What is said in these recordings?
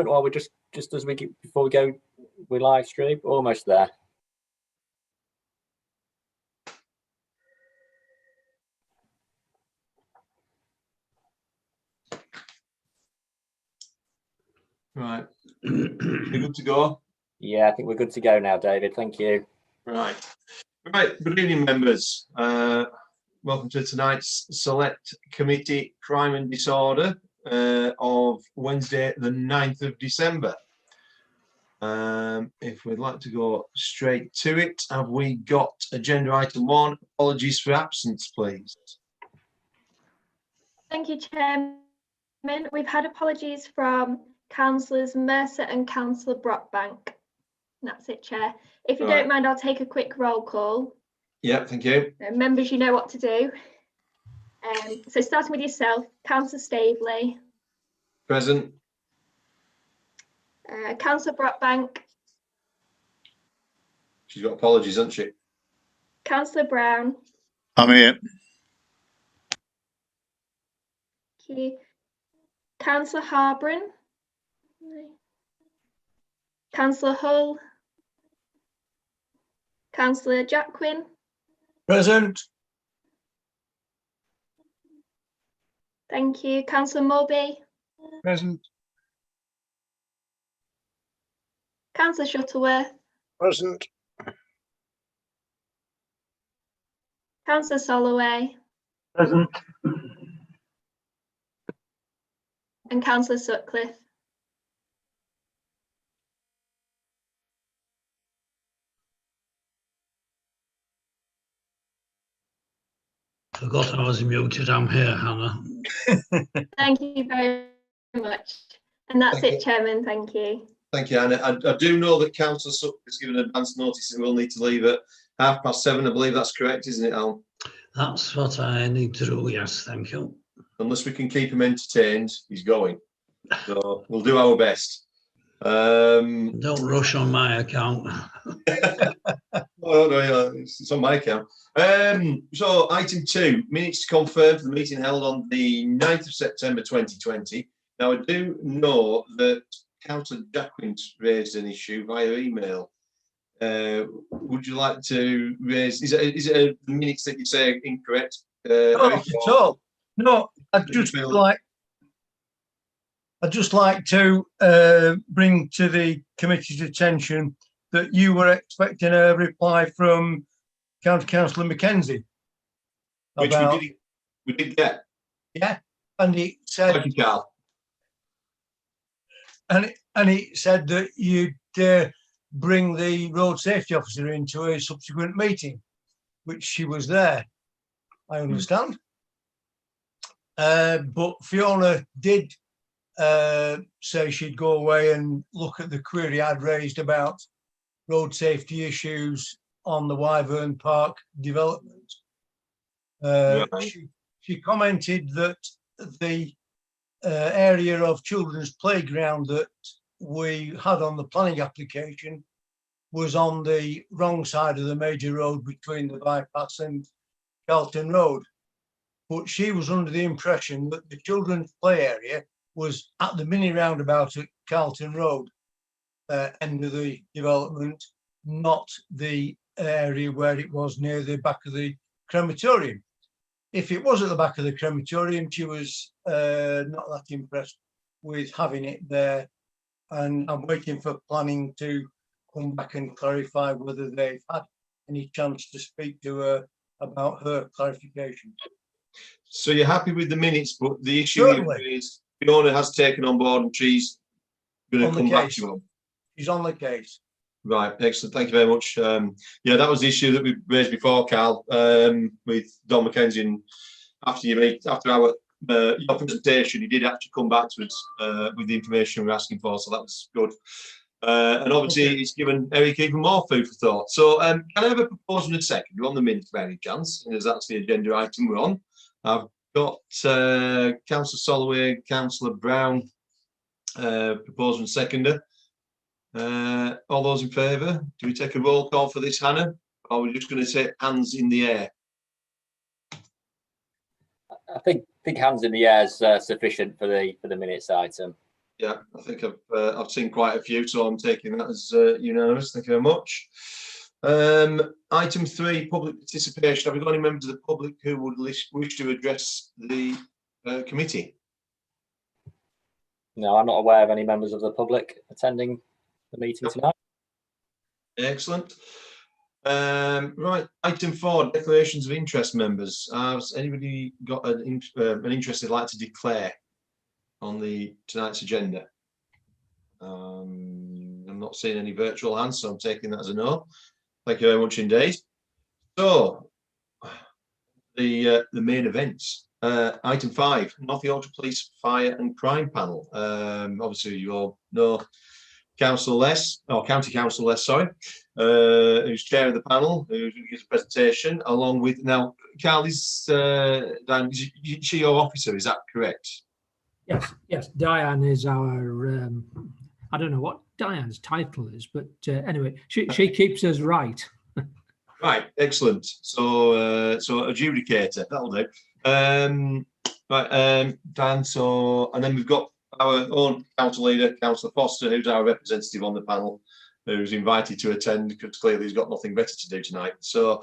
Or we're just as we get, before we go, we live stream, almost there. Right. We're good to go? Yeah, I think we're good to go now, David. Thank you. Right. Right. Good evening, members. Welcome to tonight's Select Committee Crime and Disorder of Wednesday, the 9th of December. If we'd like to go straight to it, have we got agenda item 1, apologies for absence, please? Thank you, Chairman. We've had apologies from Councillors Mercer and Councillor Brockbank. That's it, Chair. If you don't mind, I'll take a quick roll call. Yeah, thank you. Members, you know what to do. So starting with yourself, Councillor Staveley. Present. Councillor Brockbank. She's got apologies, hasn't she? Councillor Brown. I'm here. Thank you. Councillor Harbron. Councillor Hull. Councillor Jacquin. Present. Thank you. Councillor Mulby. Present. Councillor Shuttleworth. Present. Councillor Soloway. Present. And Councillor Sutcliffe. Forgot I was muted. I'm here, Hannah. Thank you very much. And that's Thank it, you. Chairman. Thank you. Thank you, Anna. I do know that Councillor Sutcliffe has given advance notice that we'll need to leave at 7:30. I believe that's correct, isn't it, Al? That's what I need to do, yes, thank you. Unless we can keep him entertained, he's going. So we'll do our best. Don't rush on my account. Oh, no, yeah, it's on my account. So item 2, minutes to confirm for the meeting held on the 9th of September 2020. Now, I do know that Councillor Jacquin's raised an issue via email. Would you like to raise, is it the minutes that you say are incorrect? Not at all. No, I'd just like to bring to the committee's attention that you were expecting a reply from County Councillor Mackenzie. Which about, we did get. Yeah, and he said, Thank you, Carl. and he said that you'd bring the road safety officer into a subsequent meeting, which she was there, I understand. But Fiona did say she'd go away and look at the query I'd raised about road safety issues on the Wyvern Park development. She commented that the area of children's playground that we had on the planning application was on the wrong side of the major road between the bypass and Carlton Road. But she was under the impression that the children's play area was at the mini roundabout at Carlton Road, end of the development, not the area where it was near the back of the crematorium. If it was at the back of the crematorium, she was not that impressed with having it there. And I'm waiting for planning to come back and clarify whether they've had any chance to speak to her about her clarification. So you're happy with the minutes, but the issue is Fiona has taken on board and she's going to come back to them. She's on the case. Right, excellent. Thank you very much. Yeah, that was the issue that we raised before, Carl, with Don Mackenzie. And after our your presentation, he did actually come back to us with the information we were asking for, so that was good. And obviously, it's given Eric even more food for thought. So, can I have a proposal in a second? You're on the minutes, by any chance, as that's the agenda item we're on. I've got Councillor Soloway, Councillor Brown, proposal and seconder. All those in favour? Do we take a roll call for this, Hannah? Or are we just going to say hands in the air? I think hands in the air is sufficient for the minutes item. Yeah, I think I've seen quite a few, so I'm taking that as unanimous. Thank you very much. Item 3, public participation. Have we got any members of the public who would wish to address the committee? No, I'm not aware of any members of the public attending the meeting tonight. Excellent. Right, item 4, declarations of interest, members. Has anybody got an interest they'd like to declare on tonight's agenda? I'm not seeing any virtual hands, so I'm taking that as a no. Thank you very much indeed. So, the main events. Item 5, North Yorkshire Police Fire and Crime Panel. Obviously, you all know County Council Les, sorry, who's chair of the panel, who gives a presentation, along with, now, Carl, Diane, is she your officer, is that correct? Yes, Diane is our, I don't know what Diane's title is, but anyway, she keeps us right. Right, excellent. So, adjudicator, that'll do. Right, Dan, and then we've got our own council leader, Councillor Foster, who's our representative on the panel, who's invited to attend because clearly he's got nothing better to do tonight. So,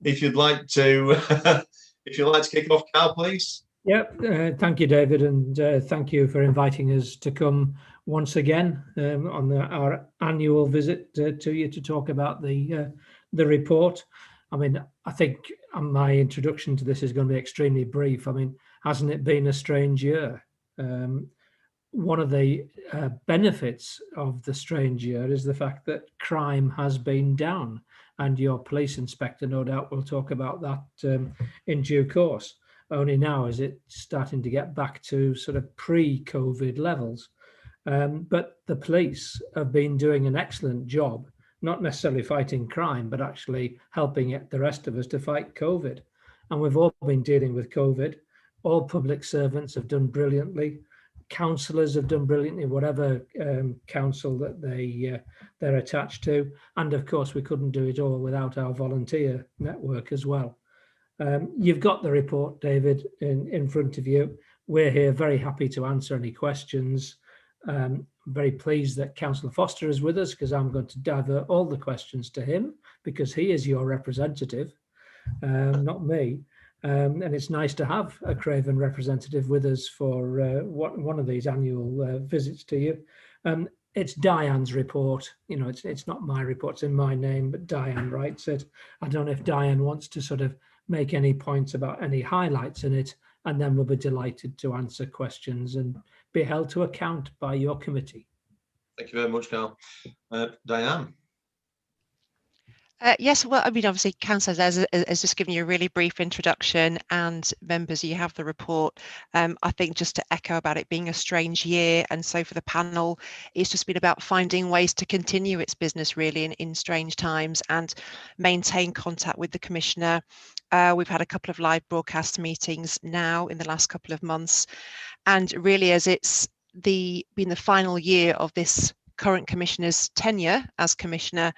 if you'd like to, kick off, Carl, please. Yep, thank you, David, and thank you for inviting us to come once again on our annual visit to you to talk about the report. I mean, I think my introduction to this is going to be extremely brief. I mean, hasn't it been a strange year? One of the benefits of the strange year is the fact that crime has been down, and your police inspector, no doubt, will talk about that in due course. Only now is it starting to get back to sort of pre-COVID levels. But the police have been doing an excellent job, not necessarily fighting crime, but actually helping the rest of us to fight COVID. And we've all been dealing with COVID. All public servants have done brilliantly. Councillors have done brilliantly, whatever council that they're attached to. And of course, we couldn't do it all without our volunteer network as well. You've got the report, David, in front of you. We're here very happy to answer any questions. Very pleased that Councillor Foster is with us, because I'm going to divert all the questions to him because he is your representative, not me. And it's nice to have a Craven representative with us for one of these annual visits to you. It's Diane's report. You know, it's not my report, it's in my name, but Diane writes it. I don't know if Diane wants to sort of make any points about any highlights in it, and then we'll be delighted to answer questions and be held to account by your committee. Thank you very much, Carl. Diane. Yes, well, I mean, obviously, Councillor has just given you a really brief introduction, and members, you have the report. I think just to echo about it being a strange year, and so for the panel, it's just been about finding ways to continue its business really in strange times and maintain contact with the Commissioner. We've had a couple of live broadcast meetings now in the last couple of months, and really as it's been the final year of this current Commissioner's tenure as Commissioner,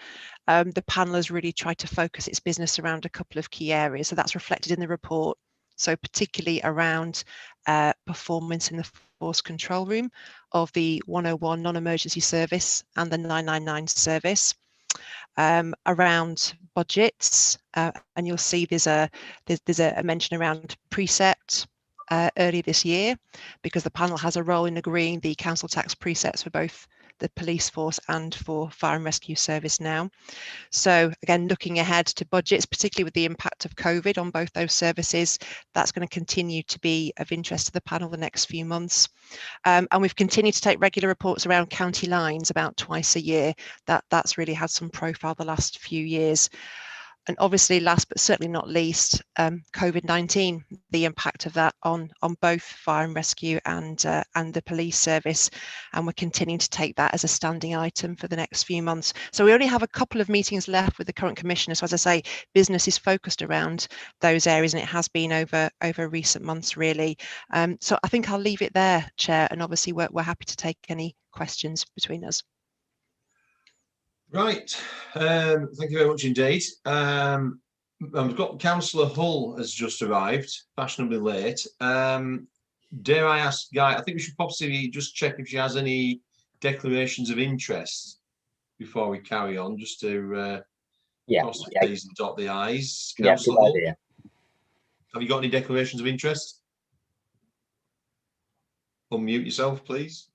the panel has really tried to focus its business around a couple of key areas. So that's reflected in the report. So particularly around performance in the force control room of the 101 non-emergency service and the 999 service, around budgets, and you'll see there's a mention around precept early this year, because the panel has a role in agreeing the council tax precepts for both the police force and for fire and rescue service now. So again, looking ahead to budgets, particularly with the impact of COVID on both those services, that's going to continue to be of interest to the panel the next few months. And we've continued to take regular reports around county lines about twice a year. That's really had some profile the last few years. And obviously, last but certainly not least, COVID-19, the impact of that on both fire and rescue and the police service. And we're continuing to take that as a standing item for the next few months. So we only have a couple of meetings left with the current Commissioner. So as I say, business is focused around those areas, and it has been over recent months, really. So I think I'll leave it there, Chair. And obviously, we're happy to take any questions between us. Right, thank you very much indeed. We've got Councillor Hull has just arrived, fashionably late. dare I ask, Guy, I think we should possibly just check if she has any declarations of interest before we carry on, just to Yeah, cross the yeah, T's and dot the I's. yeah, Councillor good Hull, idea. have you got any declarations of interest? Unmute yourself, please.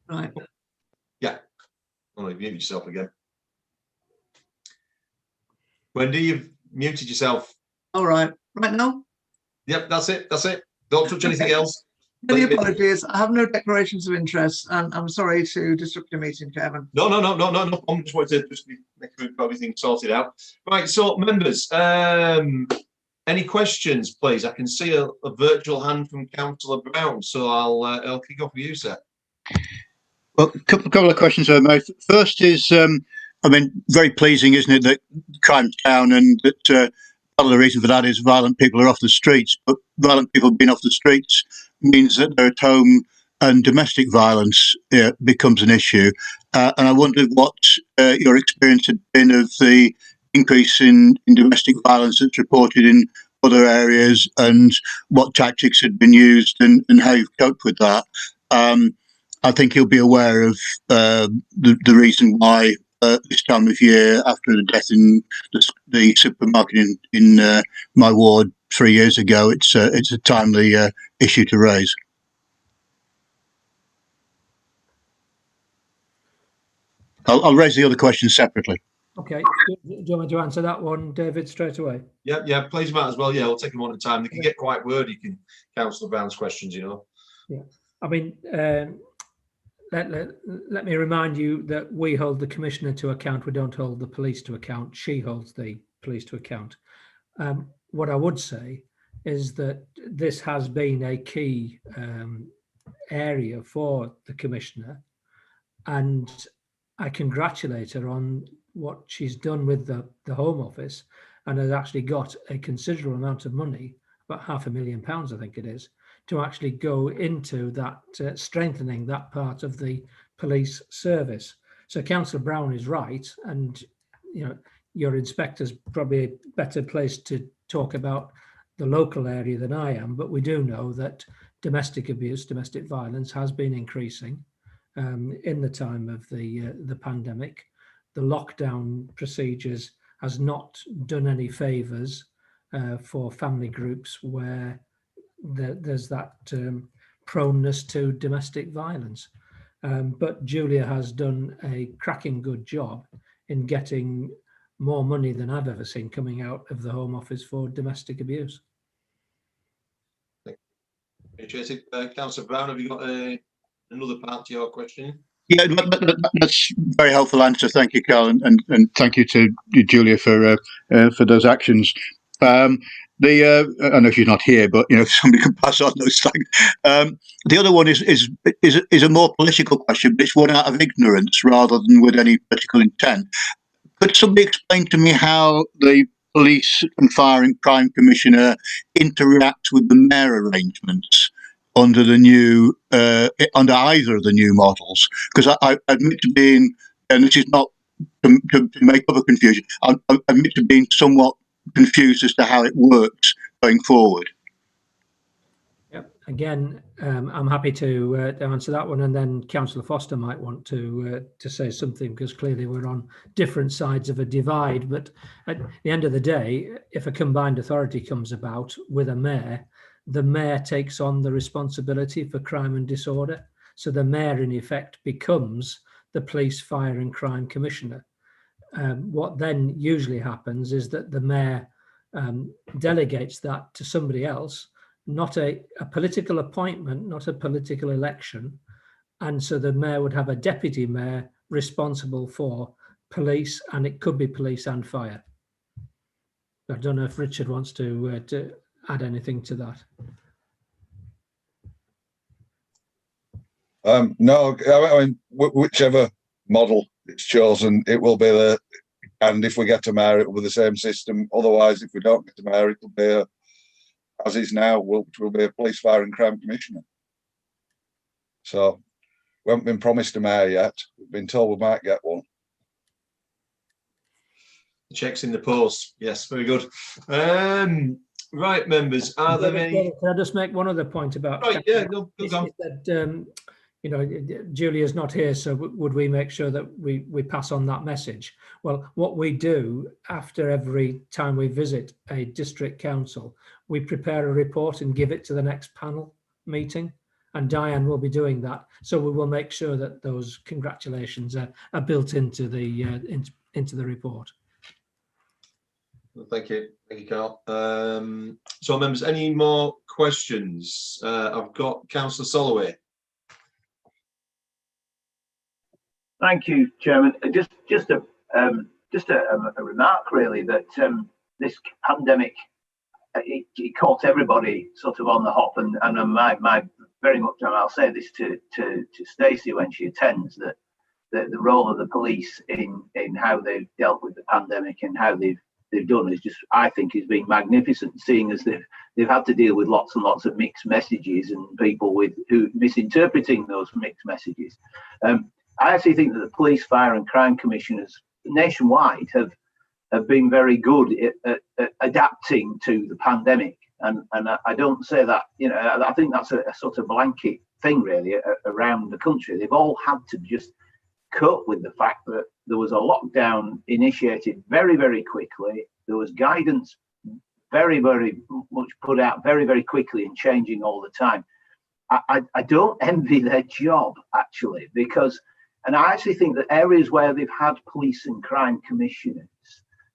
Right. Yeah. Oh, you've muted yourself again. Wendy, you've muted yourself. All right. Right now? Yep, that's it. That's it. Don't touch anything else. Many apologies. I have no declarations of interest, and I'm sorry to disrupt your meeting, Chairman. No. I just wanted to just make sure everything sorted out. Right. So, members, any questions, please? I can see a virtual hand from Councillor Brown, so I'll kick off with you, sir. Well, a couple of questions there, mate. First is, I mean, very pleasing, isn't it, that crime's down, and that part of the reason for that is violent people are off the streets. But violent people being off the streets means that they're at home, and domestic violence becomes an issue. And I wondered what your experience had been of the increase in domestic violence that's reported in other areas, and what tactics had been used, and how you've coped with that. I think you'll be aware of the reason why this time of year, after the death in the supermarket in my ward 3 years ago, it's a timely issue to raise. I'll raise the other questions separately. Okay. Do you want me to answer that one, David, straight away? Yeah, please, Matt, as well. Yeah, we'll take them one at a time. They can get quite wordy, Councillor Brown's questions, you know. Yeah. I mean, let me remind you that we hold the Commissioner to account. We don't hold the police to account. She holds the police to account. What I would say is that this has been a key area for the Commissioner, and I congratulate her on what she's done with the Home Office, and has actually got a considerable amount of money, about £500,000, I think it is, to actually go into that, strengthening that part of the police service. So Councillor Brown is right, and you know, your inspector's probably a better place to talk about the local area than I am, but we do know that domestic abuse, domestic violence has been increasing in the time of the pandemic. The lockdown procedures has not done any favours for family groups where there's that proneness to domestic violence. But Julia has done a cracking good job in getting more money than I've ever seen coming out of the Home Office for domestic abuse. Councillor Brown, have you got another part to your question? Yeah, that's a very helpful answer. Thank you, Carl, and thank you to Julia for those actions. I know she's not here, but you know, somebody can pass on those things. The other one is a more political question, but it's one out of ignorance rather than with any political intent. Could somebody explain to me how the Police and Fire and Crime Commissioner interacts with the mayor arrangements under the new under either of the new models? Because I admit to being, and this is not to make up a confusion, I admit to being somewhat confused as to how it works going forward. Yep. Again, I'm happy to answer that one, and then Councillor Foster might want to say something, because clearly we're on different sides of a divide. But at the end of the day, if a combined authority comes about with a mayor, the mayor takes on the responsibility for crime and disorder. So the mayor, in effect, becomes the Police, Fire and Crime Commissioner. What then usually happens is that the mayor delegates that to somebody else, not a political appointment, not a political election. And so the mayor would have a deputy mayor responsible for police, and it could be police and fire. I don't know if Richard wants to add anything to that. No, I mean, whichever model it's chosen, it will be the, and if we get a mayor, it will be the same system. Otherwise, if we don't get a mayor, it will be as is now, which will be a Police, Fire and Crime Commissioner. So We haven't been promised a mayor yet. We've been told we might get one. Checks in the post. Yes, very good. Right, members, are there any? Can I just make one other point about? Right, yeah, no, go on. That, you know, Julia's not here, so would we make sure that we pass on that message? Well, what we do after every time we visit a district council, we prepare a report and give it to the next panel meeting, and Diane will be doing that. So we will make sure that those congratulations are built into the report. Well, thank you, Carl. So, members, any more questions? I've got Councillor Soloway. Thank you, Chairman. Just a remark, really, that this pandemic it caught everybody sort of on the hop, and my very much, and I'll say this to Stacey when she attends, that the role of the police in how they've dealt with the pandemic and how they've done is just, I think, is being magnificent, seeing as they've had to deal with lots and lots of mixed messages and people who misinterpreting those mixed messages. I actually think that the police, fire and crime commissioners nationwide have been very good at adapting to the pandemic. And I don't say that, you know, I think that's a sort of blanket thing really around the country. They've all had to just cope with the fact that there was a lockdown initiated very, very quickly. There was guidance very, very much put out very, very quickly and changing all the time. I don't envy their job, actually, because, and I actually think that areas where they've had police and crime commissioners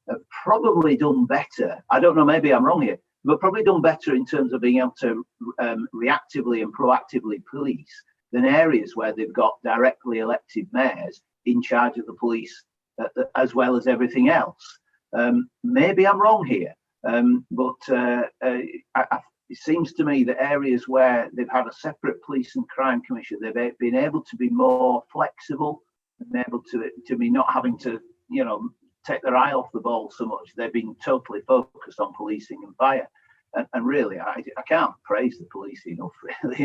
have probably done better. I don't know, maybe I'm wrong here, but probably done better in terms of being able to reactively and proactively police than areas where they've got directly elected mayors in charge of the police as well as everything else. Maybe I'm wrong here, but it seems to me that areas where they've had a separate police and crime commission, they've been able to be more flexible and able to be not having to, you know, take their eye off the ball so much. They've been totally focused on policing and fire. And really, I can't praise the police enough, really,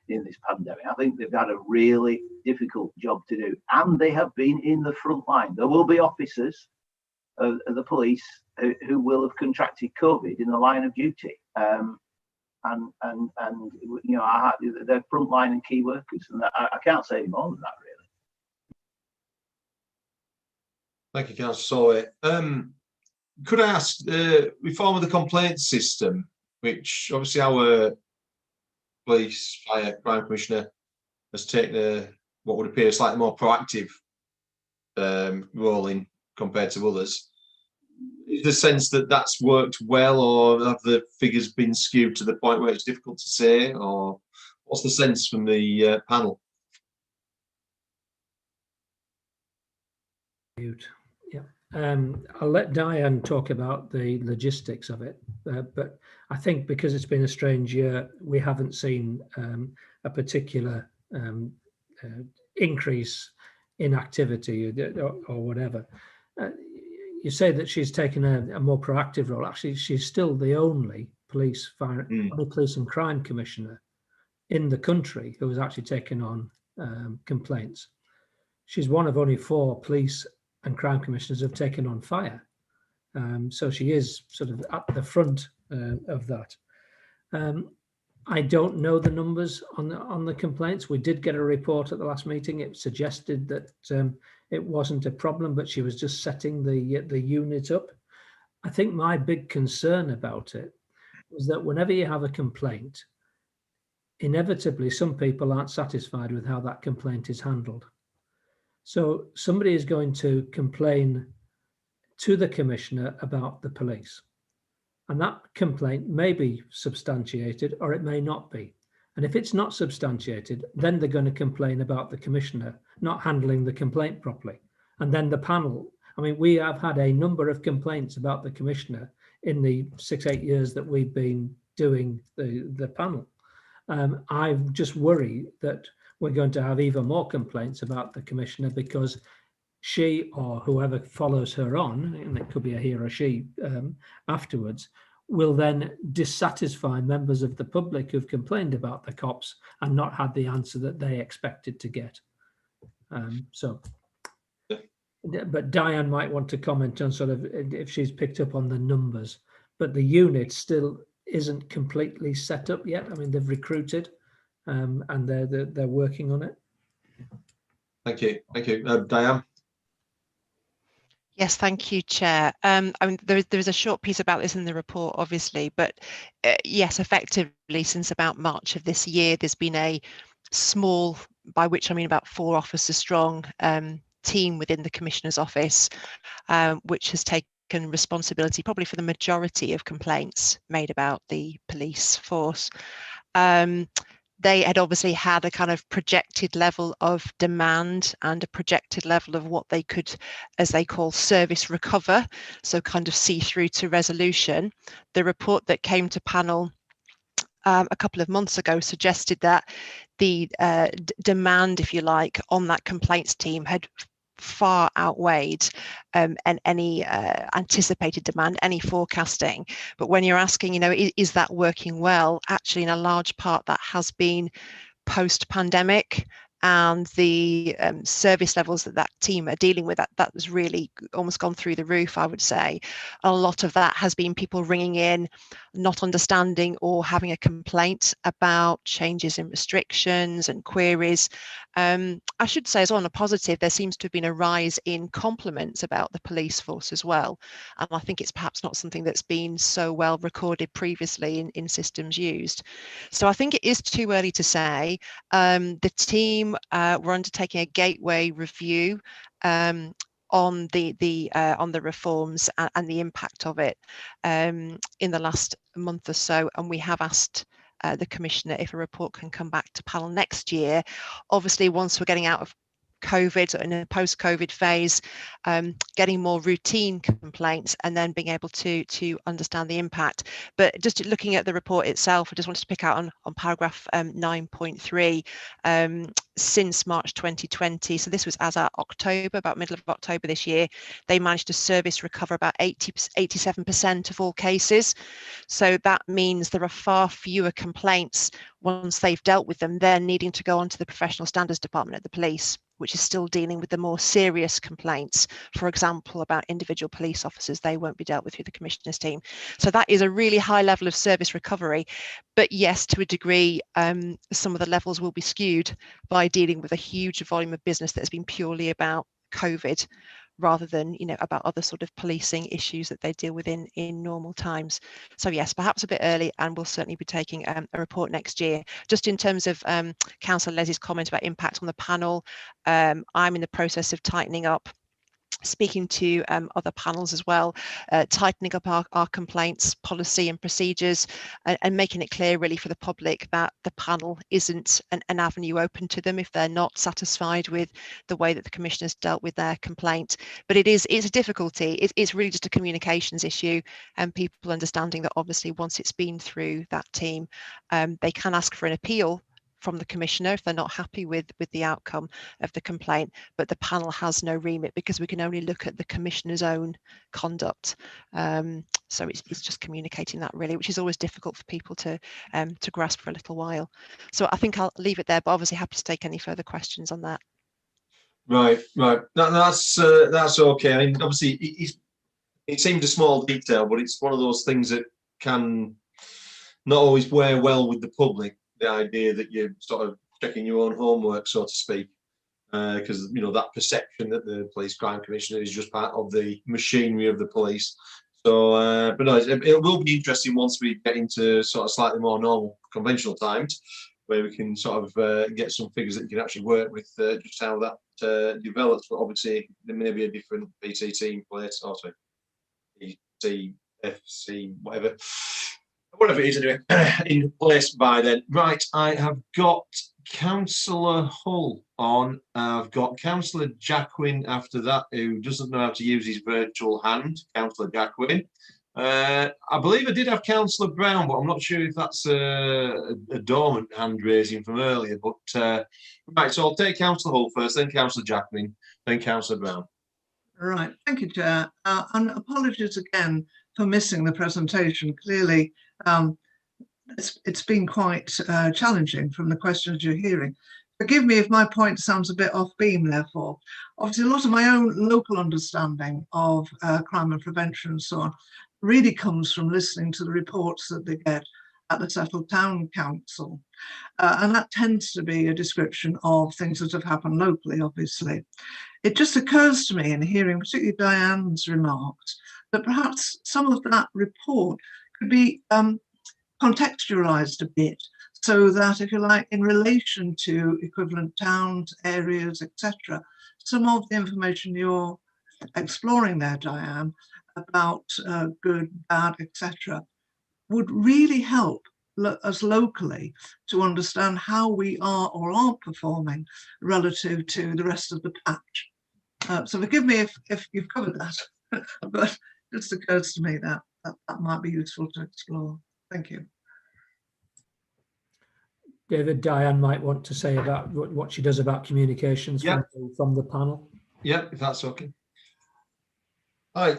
in this pandemic. I think they've had a really difficult job to do, and they have been in the front line. There will be officers of the police who will have contracted COVID in the line of duty, and you know, they're frontline and key workers, and I can't say any more than that, really. Thank you, Councillor Solway. Could I ask, reform of the complaint system, which obviously our police, fire, crime commissioner has taken what would appear a slightly more proactive role in compared to others. Is the sense that that's worked well, or have the figures been skewed to the point where it's difficult to say, or what's the sense from the panel? Yeah, I'll let Diane talk about the logistics of it, but I think because it's been a strange year, we haven't seen a particular increase in activity or whatever. You say that she's taken a more proactive role. Actually, she's still the only police and crime commissioner in the country who has actually taken on complaints. She's one of only 4 police and crime commissioners who have taken on fire. So she is sort of at the front of that. I don't know the numbers on the complaints. We did get a report at the last meeting. It suggested that it wasn't a problem, but she was just setting the unit up. I think my big concern about it is that whenever you have a complaint, inevitably some people aren't satisfied with how that complaint is handled. So somebody is going to complain to the commissioner about the police, and that complaint may be substantiated or it may not be. And if it's not substantiated, then they're going to complain about the commissioner not handling the complaint properly. And then the panel, I mean, we have had a number of complaints about the commissioner in the 6-8 years that we've been doing the panel. I just worry that we're going to have even more complaints about the commissioner because she or whoever follows her on, and it could be a he or a she afterwards, will then dissatisfy members of the public who've complained about the cops and not had the answer that they expected to get. So, but Diane might want to comment on sort of if she's picked up on the numbers, but the unit still isn't completely set up yet. I mean, they've recruited, and they're working on it. Thank you, Diane. Yes, thank you, Chair. I mean, there is a short piece about this in the report, obviously, but yes, effectively, since about March of this year, there's been a small, by which I mean about 4 officers strong, team within the Commissioner's office, which has taken responsibility probably for the majority of complaints made about the police force. They had obviously had a kind of projected level of demand and a projected level of what they could, as they call, service recover, so kind of see through to resolution. The report that came to panel a couple of months ago suggested that the demand, if you like, on that complaints team had far outweighed and any anticipated demand, any forecasting. But when you're asking, you know, is that working well? Actually, in a large part, that has been post-pandemic, and the service levels that team are dealing with, that was really almost gone through the roof, I would say. A lot of that has been people ringing in, not understanding or having a complaint about changes in restrictions and queries. I should say as well, on a positive, there seems to have been a rise in compliments about the police force as well. And I think it's perhaps not something that's been so well recorded previously in systems used. So I think it is too early to say. The team were undertaking a gateway review on the reforms and the impact of it in the last month or so, and we have asked the Commissioner if a report can come back to panel next year. Obviously, once we're getting out of COVID, in a post-COVID phase, getting more routine complaints and then being able to understand the impact. But just looking at the report itself, I just wanted to pick out on paragraph 9.3, since March 2020, so this was as at October, about middle of October this year, they managed to service recover about 87% of all cases. So that means there are far fewer complaints once they've dealt with them, then needing to go on to the professional standards department at the police, which is still dealing with the more serious complaints, for example, about individual police officers. They won't be dealt with through the Commissioner's team. So that is a really high level of service recovery. But yes, to a degree, some of the levels will be skewed by dealing with a huge volume of business that has been purely about COVID, rather than, you know, about other sort of policing issues that they deal with in normal times. So yes, perhaps a bit early, and we'll certainly be taking a report next year. Just in terms of Councillor Leslie's comment about impact on the panel, I'm in the process of tightening up, speaking to other panels as well, tightening up our complaints policy and procedures, and making it clear really for the public that the panel isn't an avenue open to them if they're not satisfied with the way that the Commissioner's dealt with their complaint. But it's a difficulty. It's really just a communications issue, and people understanding that obviously once it's been through that team, they can ask for an appeal from the Commissioner if they're not happy with the outcome of the complaint, but the panel has no remit because we can only look at the Commissioner's own conduct. So it's just communicating that really, which is always difficult for people to grasp for a little while. So I think I'll leave it there, but obviously happy to take any further questions on that. Right. That's okay. I mean, obviously it seems a small detail, but it's one of those things that can not always wear well with the public. The idea that you're sort of checking your own homework, so to speak, because you know that perception that the Police Crime Commissioner is just part of the machinery of the police. So, but no, it will be interesting once we get into sort of slightly more normal, conventional times, where we can sort of get some figures that you can actually work with, just how that develops. But obviously, there may be a different PCT in place, or PCFC, whatever it is anyway, in place by then. Right, I have got Councillor Hull on. I've got Councillor Jacquin after that, who doesn't know how to use his virtual hand. Councillor Jacquin. I believe I did have Councillor Brown, but I'm not sure if that's a dormant hand raising from earlier. But right, so I'll take Councillor Hull first, then Councillor Jacquin, then Councillor Brown. Right, thank you, Chair. And apologies again for missing the presentation. Clearly, it's been quite challenging from the questions you're hearing. forgive me if my point sounds a bit off beam, therefore. Obviously, a lot of my own local understanding of crime and prevention and so on really comes from listening to the reports that they get at the Settled Town Council. And that tends to be a description of things that have happened locally, obviously. It just occurs to me in hearing particularly Diane's remarks that perhaps some of that report could be contextualized a bit, so that, if you like, in relation to equivalent towns, areas, etc., some of the information you're exploring there, Diane, about good, bad, etc., would really help us locally to understand how we are or aren't performing relative to the rest of the patch. So forgive me if you've covered that, but it just occurs to me that that might be useful to explore. Thank you. David, Diane might want to say about what she does about communications from the panel. Yeah, if that's okay. Hi.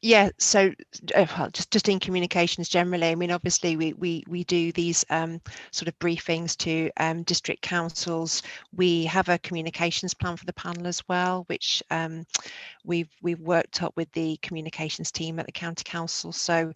Yeah, so well, just in communications generally, I mean, obviously we do these sort of briefings to district councils. We have a communications plan for the panel as well, which we've worked up with the communications team at the county council. So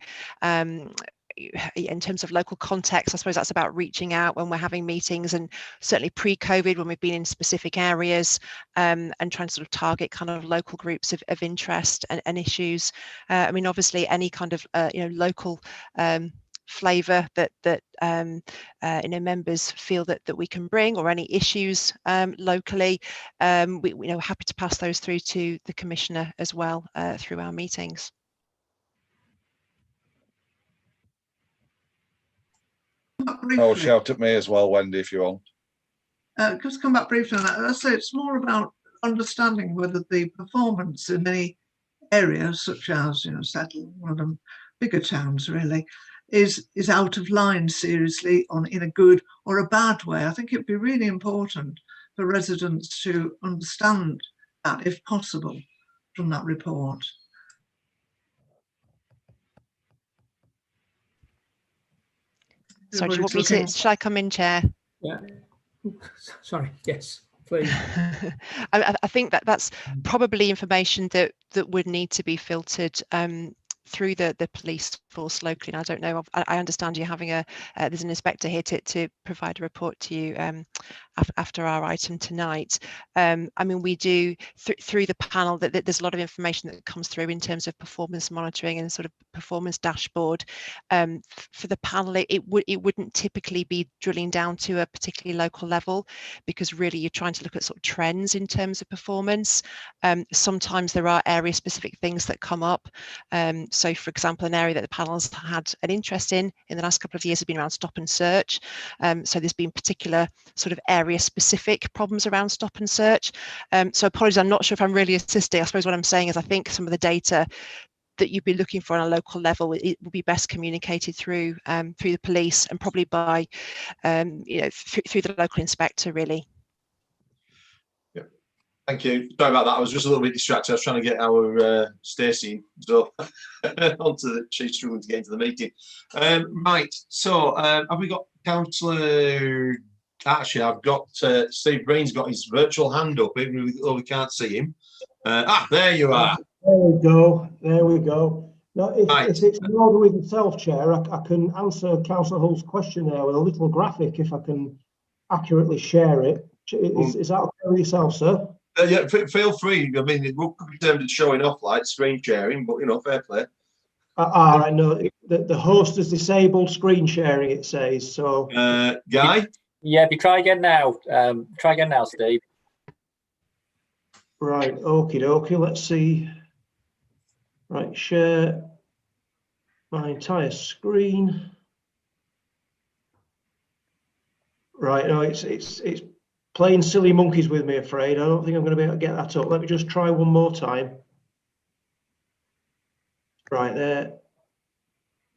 in terms of local context, I suppose that's about reaching out when we're having meetings, and certainly pre-COVID when we've been in specific areas and trying to sort of target kind of local groups of interest and issues. I mean, obviously any kind of local flavour that members feel that we can bring, or any issues locally, we're happy to pass those through to the Commissioner as well through our meetings. Oh, shout at me as well, Wendy, if you want. Just come back briefly on that. I say it's more about understanding whether the performance in many areas, such as Settle, one of them bigger towns really, is out of line seriously in a good or a bad way. I think it'd be really important for residents to understand that, if possible, from that report. Sorry, do you want me to, shall I come in, Chair? Yeah. Sorry, yes, please. I think that's probably information that would need to be filtered through the police force locally. And I don't know, I understand you're having there's an inspector here to provide a report to you after our item tonight. I mean, we do through the panel that there's a lot of information that comes through in terms of performance monitoring and sort of performance dashboard. For the panel, it wouldn't typically be drilling down to a particularly local level, because really you're trying to look at sort of trends in terms of performance. Sometimes there are area specific things that come up. So for example, an area that the panel's had an interest in the last couple of years has been around stop and search. So there's been particular sort of area specific problems around stop and search. So apologies, I'm not sure if I'm really assisting. I suppose what I'm saying is I think some of the data that you'd be looking for on a local level, it will be best communicated through the police, and probably by through the local inspector, really. Thank you. Sorry about that. I was just a little bit distracted. I was trying to get our Stacey onto the. She's struggling to get into the meeting. Right. So have we got Councillor? Actually, I've got Steve Breen's got his virtual hand up, even though we can't see him. There you are. There we go. There we go. Now, if it's in order with yourself, Chair, I can answer Councillor Hull's question there with a little graphic if I can accurately share it. Is that okay with yourself, sir? Yeah, feel free. I mean, it would be termed as showing off, like screen sharing, but fair play. I know the host has disabled screen sharing, it says. So, Guy? Yeah, if you try again now. Try again now, Steve. Right, okie dokie, let's see. Right, share my entire screen. Right, no, it's playing silly monkeys with me, afraid. I don't think I'm going to be able to get that up. Let me just try one more time. Right there.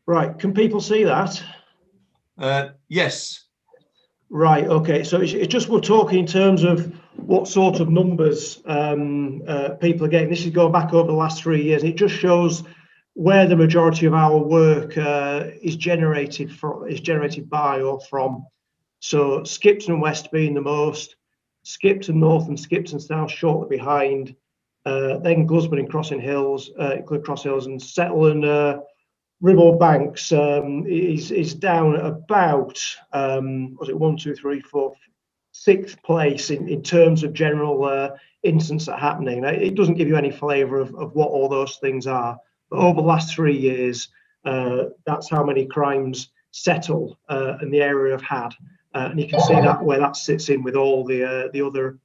Right, can people see that? Yes. Right, okay, so it's just we're talking in terms of what sort of numbers people are getting. This is going back over the last 3 years. It just shows where the majority of our work is generated by or from. So Skipton West being the most, Skipton North and Skipton South shortly behind, then Glusman and Crossing Hills, Cross Hills, and Settle and Ribble Banks is down at about was it 1, 2, 3, 4, 6th place in terms of general incidents that are happening. It doesn't give you any flavour of what all those things are. But over the last 3 years, that's how many crimes settle in the area have had, and you can see that where that sits in with all the other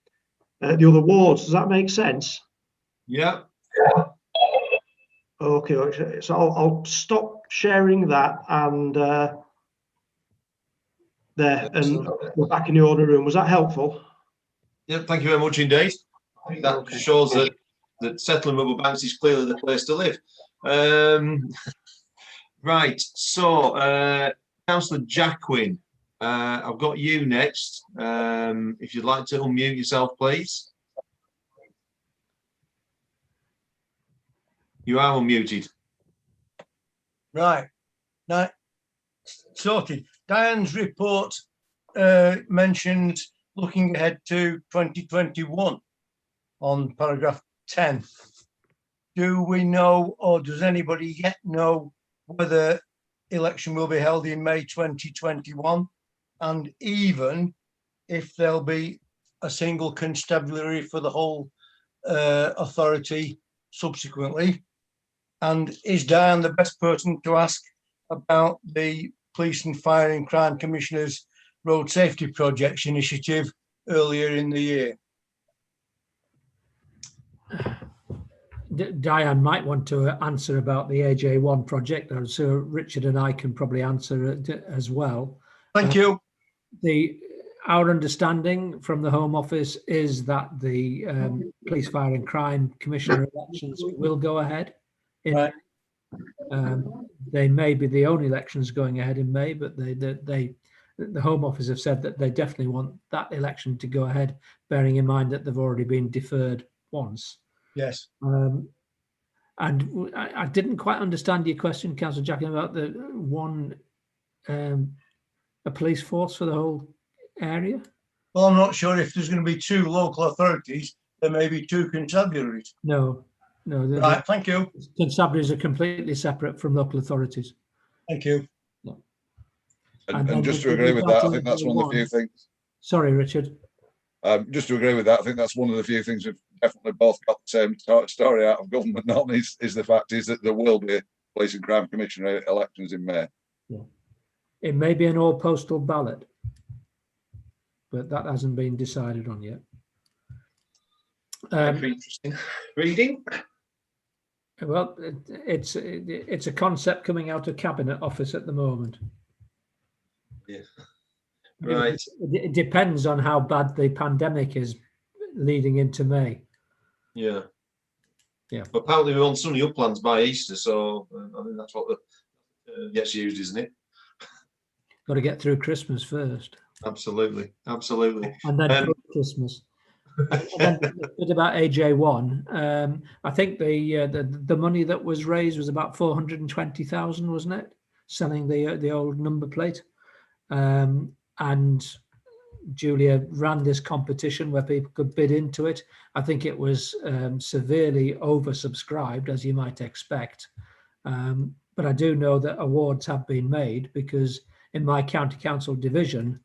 wards. Does that make sense? Yeah. Okay, so I'll stop sharing that and there, and we're back in the order room. Was that helpful? Yeah, thank you very much indeed. I think that shows that settling Ribble Banks is clearly the place to live. Right, so Councillor Jacquin, I've got you next. If you'd like to unmute yourself, please. You are unmuted. Right. Now, sorted. Diane's report mentioned looking ahead to 2021 on paragraph 10. Do we know, or does anybody yet know, whether election will be held in May 2021, and even if there'll be a single constabulary for the whole authority subsequently? And is Diane the best person to ask about the Police and Fire and Crime Commissioner's Road Safety Projects initiative earlier in the year? Diane might want to answer about the AJ1 project, so Richard and I can probably answer it as well. Thank you. Our understanding from the Home Office is that the Police, Fire and Crime Commissioner elections will go ahead. Right. They may be the only elections going ahead in May, but the Home Office have said that they definitely want that election to go ahead, bearing in mind that they've already been deferred once. Yes. And I didn't quite understand your question, Councillor Jacquin, about the one a police force for the whole area. Well, I'm not sure if there's going to be 2 local authorities. There may be 2 constabularies. No. Right. Thank you. Constabularies are completely separate from local authorities. Thank you. No. And just to agree with that, I think that's one of the few things. Sorry, Richard. Just to agree with that, I think that's one of the few things we've definitely both got the same story out of government, not is the fact is that there will be Police and Crime Commissioner elections in May. Yeah. It may be an all postal ballot, but that hasn't been decided on yet. Very interesting reading. Well, it's a concept coming out of Cabinet Office at the moment. Yeah. Right. It depends on how bad the pandemic is leading into May. Yeah. Yeah. But apparently we're on sunny uplands by Easter, so I think that's what gets used, isn't it? Got to get through Christmas first. Absolutely. Absolutely. And then Christmas. And then a bit about AJ1. I think the money that was raised was about 420,000, wasn't it? Selling the old number plate. And Julia ran this competition where people could bid into it. I think it was severely oversubscribed, as you might expect. But I do know that awards have been made, because in my county council division,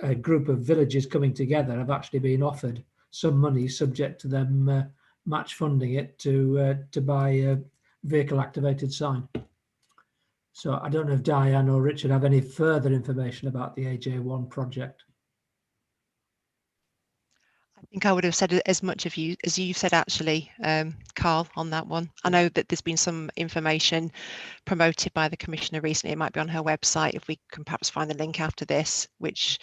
a group of villages coming together have actually been offered some money, subject to them match funding it to buy a vehicle activated sign. So I don't know if Diane or Richard have any further information about the AJ1 project. I think I would have said as much as you said, actually, Carl, on that one. I know that there's been some information promoted by the Commissioner recently. It might be on her website, if we can perhaps find the link after this, which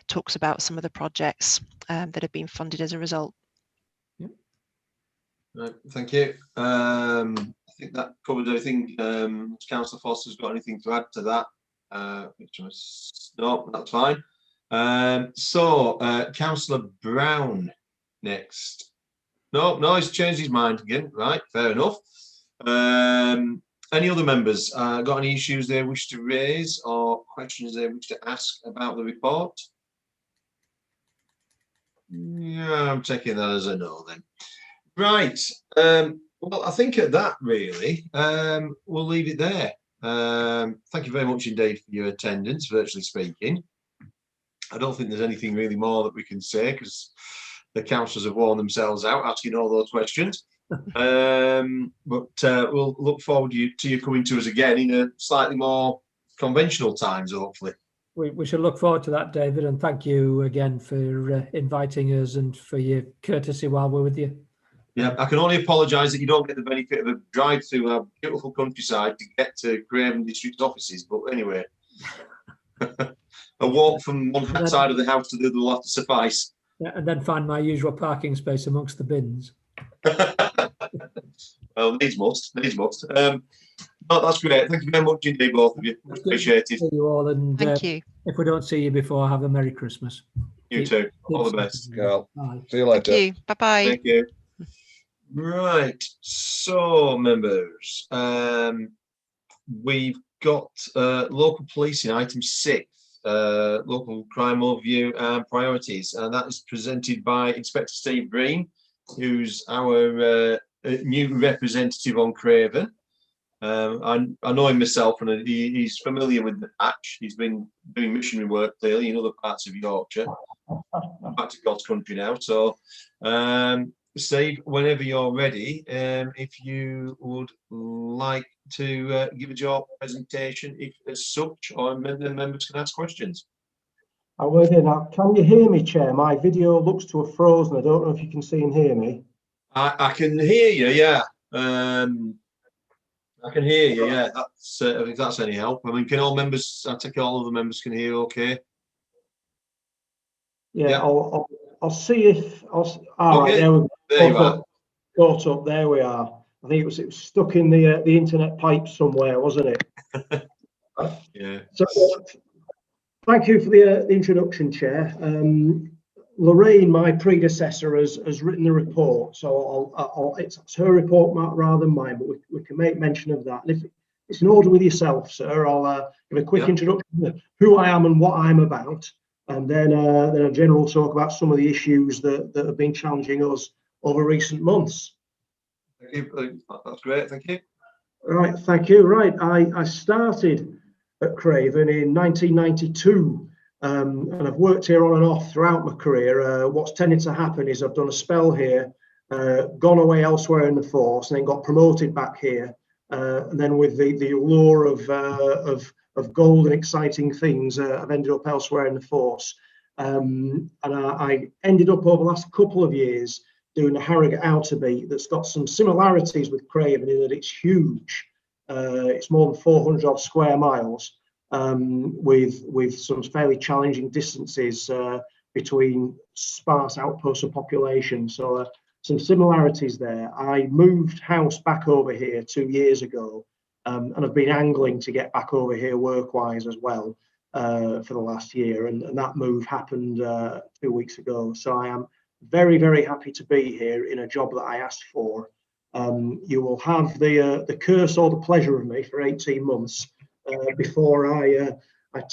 talks about some of the projects that have been funded as a result. Yep. Right, thank you. I think that covered everything. Councillor Foster's got anything to add to that? No, that's fine. Councillor Brown next. No, he's changed his mind again. Right, fair enough. Any other members got any issues they wish to raise or questions they wish to ask about the report? Yeah, I'm taking that as a no then. Right. Well, I think at that really, we'll leave it there. Thank you very much indeed for your attendance, virtually speaking. I don't think there's anything really more that we can say because the councillors have worn themselves out asking all those questions. But we'll look forward to you coming to us again in a slightly more conventional times, hopefully. We should look forward to that, David, and thank you again for inviting us and for your courtesy while we're with you. Yeah, I can only apologise that you don't get the benefit of a drive through our beautiful countryside to get to Craven District offices, but anyway, a walk from one side of the house to the other will have to suffice. Yeah, and then find my usual parking space amongst the bins. Well, needs must. No, that's great. Thank you very much indeed, both of you. Appreciate it. See you all, and Thank you. If we don't see you before, have a Merry Christmas. You too. All the best. Carl. Bye. See you later. Thank you. Bye-bye. Thank you. Right. So, members, we've got local policing, item 6, local crime overview and priorities, and that is presented by Inspector Steve Green, who's our new representative on Craven. I know him myself, and he's familiar with the patch. He's been doing missionary work clearly in other parts of Yorkshire. Back to God's country now. So, Steve, whenever you're ready, if you would like to give us your presentation, if as such, or the members can ask questions. I will do now. Can you hear me, Chair? My video looks to have frozen. I don't know if you can see and hear me. I can hear you, yeah. I can hear you, yeah. That's if that's any help. I mean, can all members? I take all of the members can hear. Okay. Yeah. I'll see if. All right. Okay. There we go. There you are. Caught up. There we are. I think it was stuck in the internet pipe somewhere, wasn't it? Yeah. So, thank you for the introduction, Chair. Lorraine, my predecessor, has written the report, so it's her report rather than mine, but we can make mention of that. And if it's in order with yourself, sir, I'll give a quick introduction to who I am and what I'm about, and then a general talk about some of the issues that have been challenging us over recent months. Thank you. That's great. Thank you. Right, thank you. Right, I started at Craven in 1992. And I've worked here on and off throughout my career. What's tended to happen is I've done a spell here, gone away elsewhere in the force, and then got promoted back here. And then with the allure of gold and exciting things, I've ended up elsewhere in the force. And I ended up over the last couple of years doing a Harrogate outer beat that's got some similarities with Craven in that it's huge. It's more than 400 odd square miles. With some fairly challenging distances between sparse outposts of population. So some similarities there. I moved house back over here 2 years ago, and I've been angling to get back over here work-wise as well for the last year, and that move happened 2 weeks ago. So I am very, very happy to be here in a job that I asked for. You will have the curse or the pleasure of me for 18 months. Before I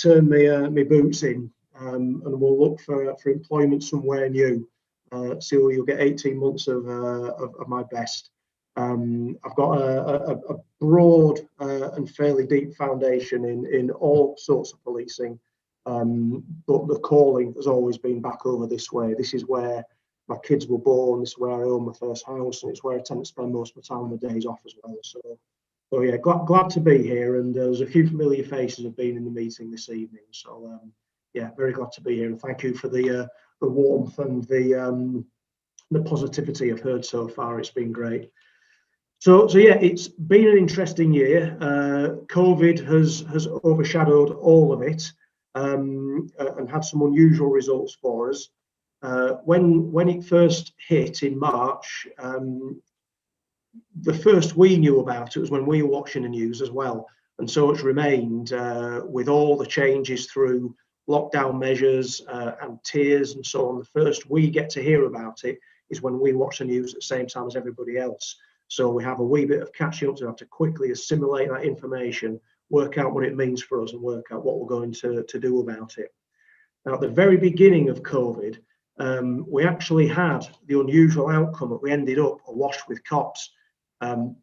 turn my boots in, and we'll look for employment somewhere new. So you'll get 18 months of my best. I've got a broad and fairly deep foundation in all sorts of policing, but the calling has always been back over this way. This is where my kids were born. This is where I own my first house, and it's where I tend to spend most of my time on the days off as well. So yeah, glad to be here, and there's a few familiar faces have been in the meeting this evening. So yeah, very glad to be here, and thank you for the warmth and the positivity I've heard so far. It's been great. So yeah, it's been an interesting year. COVID has overshadowed all of it, and had some unusual results for us. When it first hit in March. The first we knew about it was when we were watching the news as well, and so it's remained with all the changes through lockdown measures and tiers and so on. The first we get to hear about it is when we watch the news at the same time as everybody else. So we have a wee bit of catching up to have to quickly assimilate that information, work out what it means for us and work out what we're going to do about it. Now, at the very beginning of COVID, we actually had the unusual outcome that we ended up awash with cops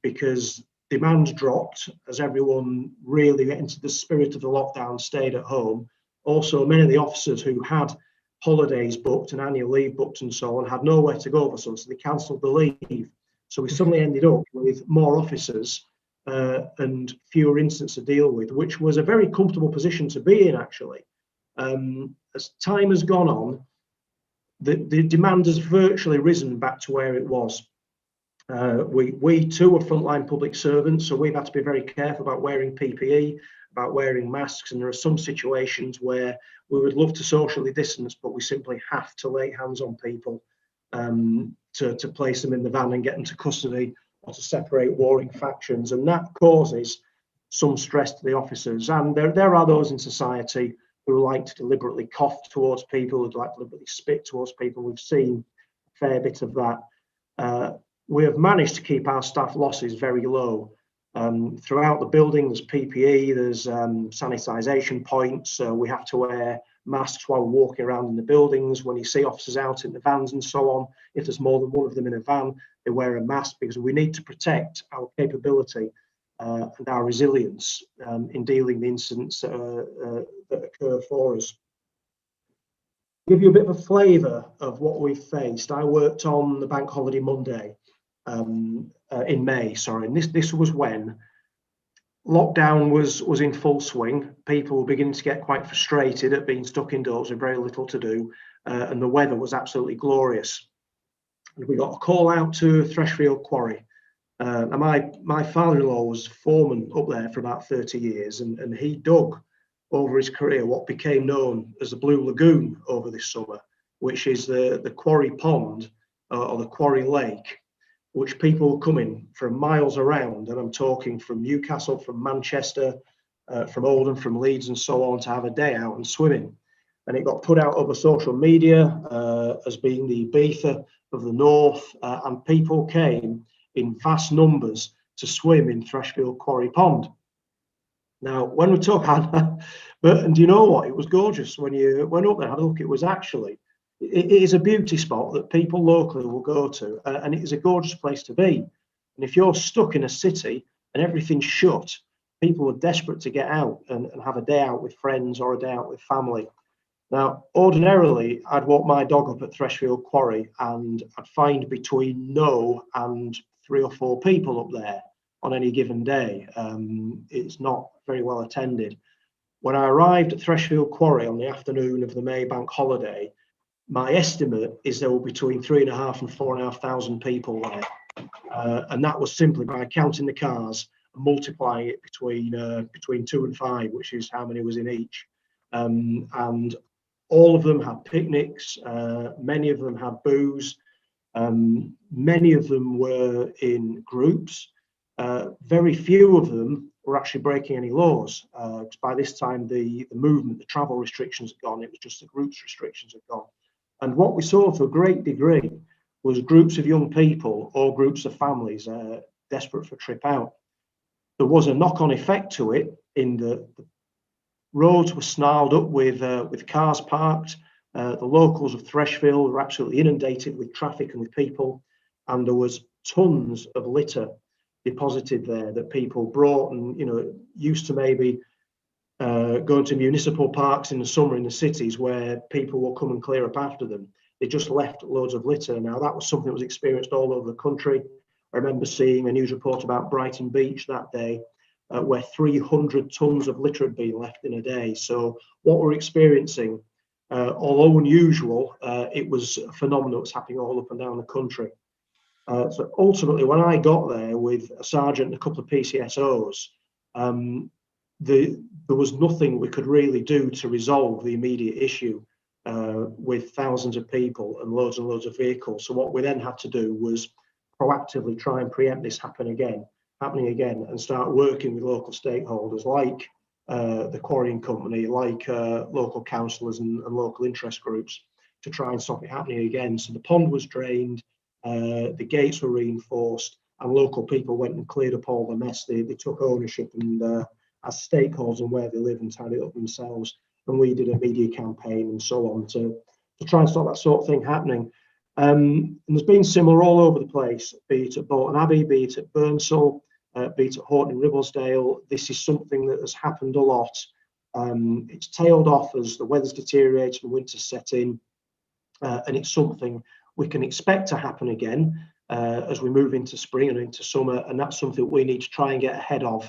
because demand dropped as everyone really into the spirit of the lockdown stayed at home. Also, many of the officers who had holidays booked and annual leave booked and so on had nowhere to go for some, so they cancelled the leave. So we suddenly ended up with more officers and fewer incidents to deal with, which was a very comfortable position to be in, actually. As time has gone on, the demand has virtually risen back to where it was. We too are frontline public servants, so we've had to be very careful about wearing PPE, about wearing masks, and there are some situations where we would love to socially distance, but we simply have to lay hands on people to place them in the van and get them to custody or to separate warring factions, and that causes some stress to the officers. And there are those in society who like to deliberately cough towards people, who like to deliberately spit towards people. We've seen a fair bit of that. We have managed to keep our staff losses very low. Throughout the building, there's PPE, there's sanitisation points. We have to wear masks while we're walking around in the buildings. When you see officers out in the vans and so on, if there's more than one of them in a van, they wear a mask because we need to protect our capability and our resilience in dealing with incidents that occur for us. To give you a bit of a flavour of what we've faced, I worked on the Bank Holiday Monday in May, sorry, and this was when lockdown was in full swing. People were beginning to get quite frustrated at being stuck indoors with very little to do, and the weather was absolutely glorious. And we got a call out to Freshfield Quarry. And my father-in-law was foreman up there for about 30 years, and he dug over his career what became known as the Blue Lagoon over this summer, which is the quarry pond or the quarry lake, which people were coming from miles around, and I'm talking from Newcastle, from Manchester, from Oldham, from Leeds and so on, to have a day out and swimming. And it got put out over social media as being the Ibiza of the North, and people came in vast numbers to swim in Freshfield Quarry Pond. Now, when we talk and do you know what? It was gorgeous. When you went up there, had a look, it was actually, it is a beauty spot that people locally will go to, and it is a gorgeous place to be. And if you're stuck in a city and everything's shut, people are desperate to get out and have a day out with friends or a day out with family. Now, ordinarily, I'd walk my dog up at Freshfield Quarry and I'd find between no and 3 or 4 people up there on any given day. It's not very well attended. When I arrived at Freshfield Quarry on the afternoon of the May bank holiday, my estimate is there were between 3,500 and 4,500 people there. And that was simply by counting the cars and multiplying it between 2 and 5, which is how many was in each. And all of them had picnics, many of them had booze, many of them were in groups. Very few of them were actually breaking any laws. By this time, the movement, the travel restrictions had gone. It was just the groups restrictions had gone. And what we saw to a great degree was groups of young people or groups of families desperate for a trip out. There was a knock-on effect to it in the roads were snarled up with cars parked. The locals of Freshfield were absolutely inundated with traffic and with people, and there was tons of litter deposited there that people brought, and used to maybe going to municipal parks in the summer in the cities where people will come and clear up after them. They just left loads of litter. Now, that was something that was experienced all over the country. I remember seeing a news report about Brighton Beach that day, where 300 tons of litter had been left in a day. So what we're experiencing, although unusual, it was a phenomenon that was happening all up and down the country. So ultimately, when I got there with a sergeant and a couple of PCSOs, there was nothing we could really do to resolve the immediate issue with thousands of people and loads of vehicles. So what we then had to do was proactively try and preempt this happening again, and start working with local stakeholders like the quarrying company, like local councillors and local interest groups to try and stop it happening again. So the pond was drained, the gates were reinforced, and local people went and cleared up all the mess. They took ownership and as stakeholders and where they live and tidied it up themselves. And we did a media campaign and so on to try and stop that sort of thing happening. And there's been similar all over the place, be it at Bolton Abbey, be it at Burnsall, be it at Horton and Ribblesdale. This is something that has happened a lot. It's tailed off as the weather's deteriorated and winter's set in, and it's something we can expect to happen again as we move into spring and into summer, and that's something we need to try and get ahead of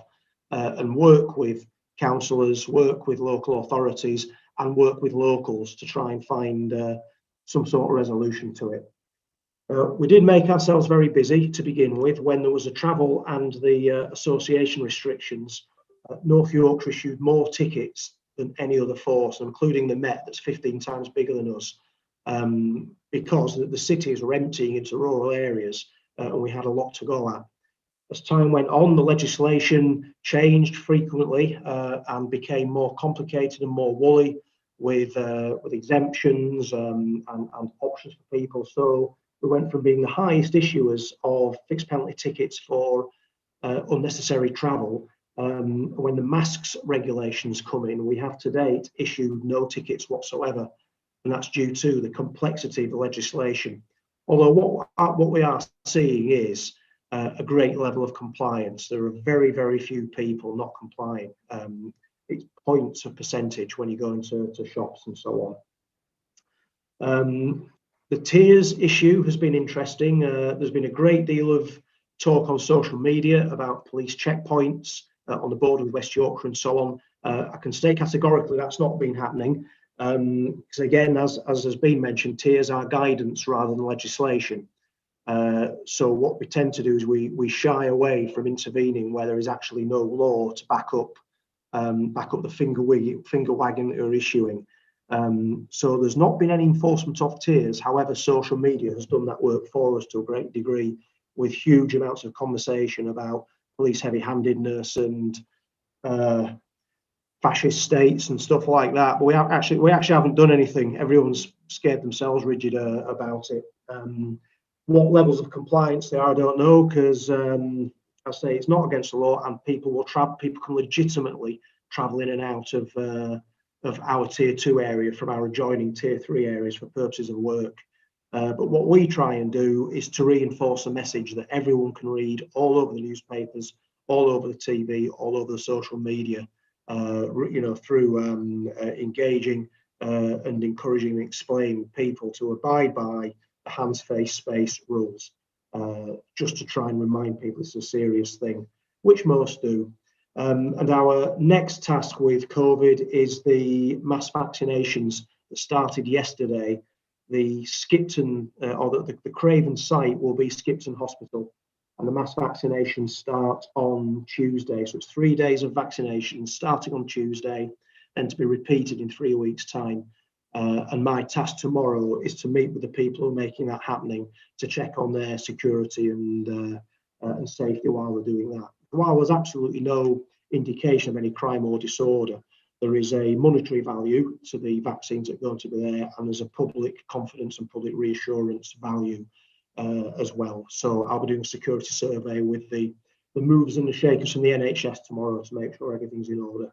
and work with councillors, work with local authorities, and work with locals to try and find some sort of resolution to it. We did make ourselves very busy to begin with when there was a travel and the association restrictions. North Yorkshire issued more tickets than any other force, including the Met, that's 15 times bigger than us, because the cities were emptying into rural areas and we had a lot to go at. As time went on, the legislation changed frequently and became more complicated and more woolly with exemptions and options for people. So we went from being the highest issuers of fixed penalty tickets for unnecessary travel. When the masks regulations come in, we have to date issued no tickets whatsoever, and that's due to the complexity of the legislation. Although what we are seeing is a great level of compliance. There are very, very few people not complying. It's points of percentage when you go into shops and so on. The tiers issue has been interesting. There's been a great deal of talk on social media about police checkpoints on the border with West Yorkshire and so on. I can say categorically that's not been happening. Because again, as has been mentioned, tiers are guidance rather than legislation. So what we tend to do is we shy away from intervening where there is actually no law to back up the finger wagging that you're issuing. So there's not been any enforcement of tiers. However, social media has done that work for us to a great degree, with huge amounts of conversation about police heavy-handedness and fascist states and stuff like that. But we actually haven't done anything. Everyone's scared themselves rigid about it. What levels of compliance there are, I don't know, because I say it's not against the law, and people can legitimately travel in and out of our tier 2 area from our adjoining tier 3 areas for purposes of work. But what we try and do is to reinforce a message that everyone can read all over the newspapers, all over the TV, all over the social media, through engaging and encouraging and explaining people to abide by the hands, face, space rules, just to try and remind people it's a serious thing, which most do. And our next task with COVID is the mass vaccinations that started yesterday. The Skipton or the Craven site will be Skipton Hospital, and the mass vaccinations start on Tuesday. So it's 3 days of vaccinations starting on Tuesday and to be repeated in 3 weeks' time. And my task tomorrow is to meet with the people who are making that happening to check on their security and safety while they're doing that. While there's absolutely no indication of any crime or disorder, there is a monetary value to the vaccines that are going to be there, and there's a public confidence and public reassurance value as well. So I'll be doing a security survey with the movers and the shakers from the NHS tomorrow to make sure everything's in order.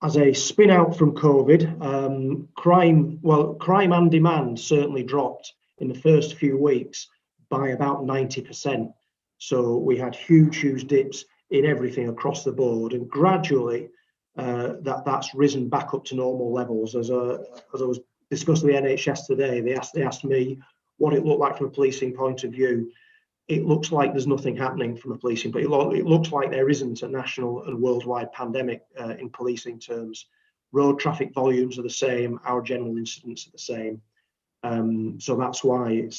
As a spin out from COVID, crime and demand certainly dropped in the first few weeks by about 90%. So we had huge dips in everything across the board, and gradually that's risen back up to normal levels. As I was discussing with the NHS today, they asked me what it looked like from a policing point of view. It looks like there's nothing happening from a policing, but it looks like there isn't a national and worldwide pandemic in policing terms. Road traffic volumes are the same, our general incidents are the same. So that's why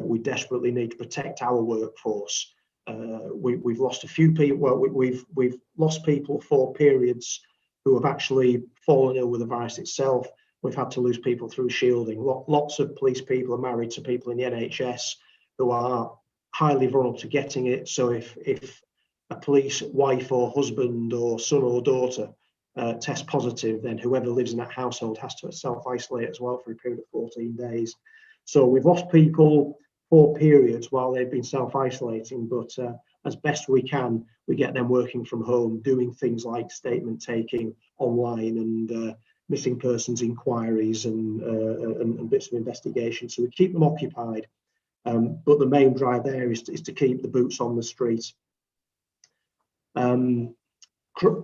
we desperately need to protect our workforce. We've lost a few people. Well, we've lost people for periods who have actually fallen ill with the virus itself. We've had to lose people through shielding. Lots of police people are married to people in the NHS who are highly vulnerable to getting it. So if a police wife or husband or son or daughter tests positive, then whoever lives in that household has to self-isolate as well for a period of 14 days. So we've lost people for periods while they've been self-isolating, but as best we can, we get them working from home, doing things like statement taking online and missing persons inquiries and bits of investigation. So we keep them occupied, but the main drive there is to keep the boots on the street.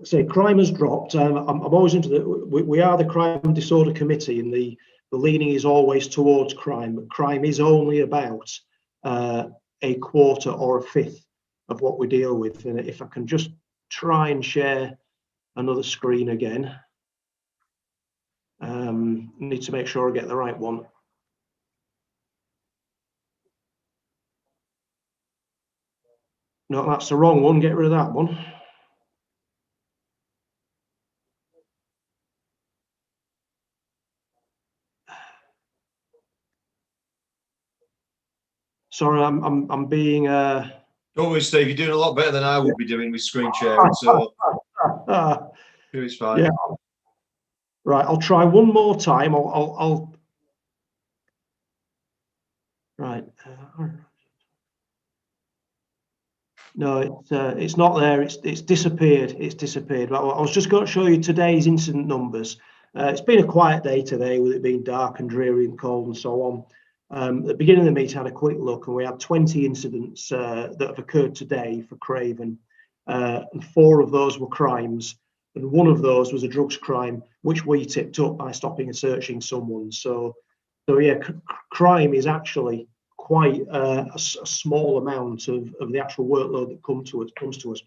Say crime has dropped. I'm always into we are the Crime and Disorder Committee, and the leaning is always towards crime, but crime is only about a quarter or a fifth of what we deal with. And if I can just try and share another screen again, need to make sure I get the right one. No, that's the wrong one. Get rid of that one. Sorry, I'm being. Don't worry, Steve. You're doing a lot better than I would be doing with screen sharing. So it's fine. Yeah. Right. I'll try one more time. I'll. Right. No, it's not there. It's disappeared. It's disappeared. But I was just going to show you today's incident numbers. It's been a quiet day today, with it being dark and dreary and cold and so on. At the beginning of the meeting, I had a quick look, and we had 20 incidents that have occurred today for Craven, and 4 of those were crimes, and 1 of those was a drugs crime, which we tipped up by stopping and searching someone. So yeah, crime is actually quite a small amount of the actual workload that comes to us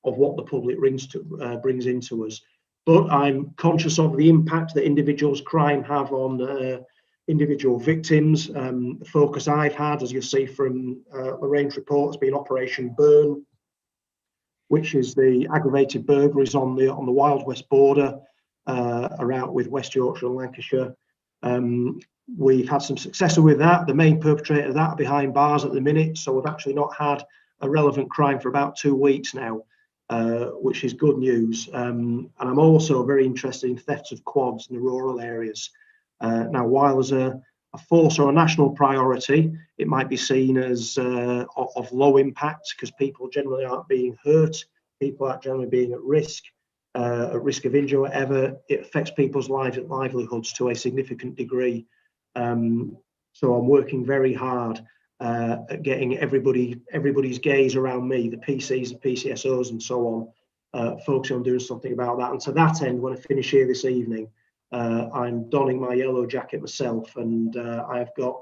of what the public brings into us. But I'm conscious of the impact that individuals' crime have on individual victims. The focus I've had, as you'll see from Lorraine's report, has been Operation Burn, which is the aggravated burglaries on the Wild West border around with West Yorkshire and Lancashire. We've had some success with that. The main perpetrator of that are behind bars at the minute, so we've actually not had a relevant crime for about 2 weeks now, which is good news. And I'm also very interested in thefts of quads in the rural areas. Now, while as a force or a national priority, it might be seen as of low impact because people generally aren't being hurt, people aren't generally being at risk of injury, whatever. It affects people's livelihoods to a significant degree. So I'm working very hard at getting everybody's gaze around me, the PCs, the PCSOs, and so on, focusing on doing something about that. And to that end, when I finish here this evening, I'm donning my yellow jacket myself, and I've got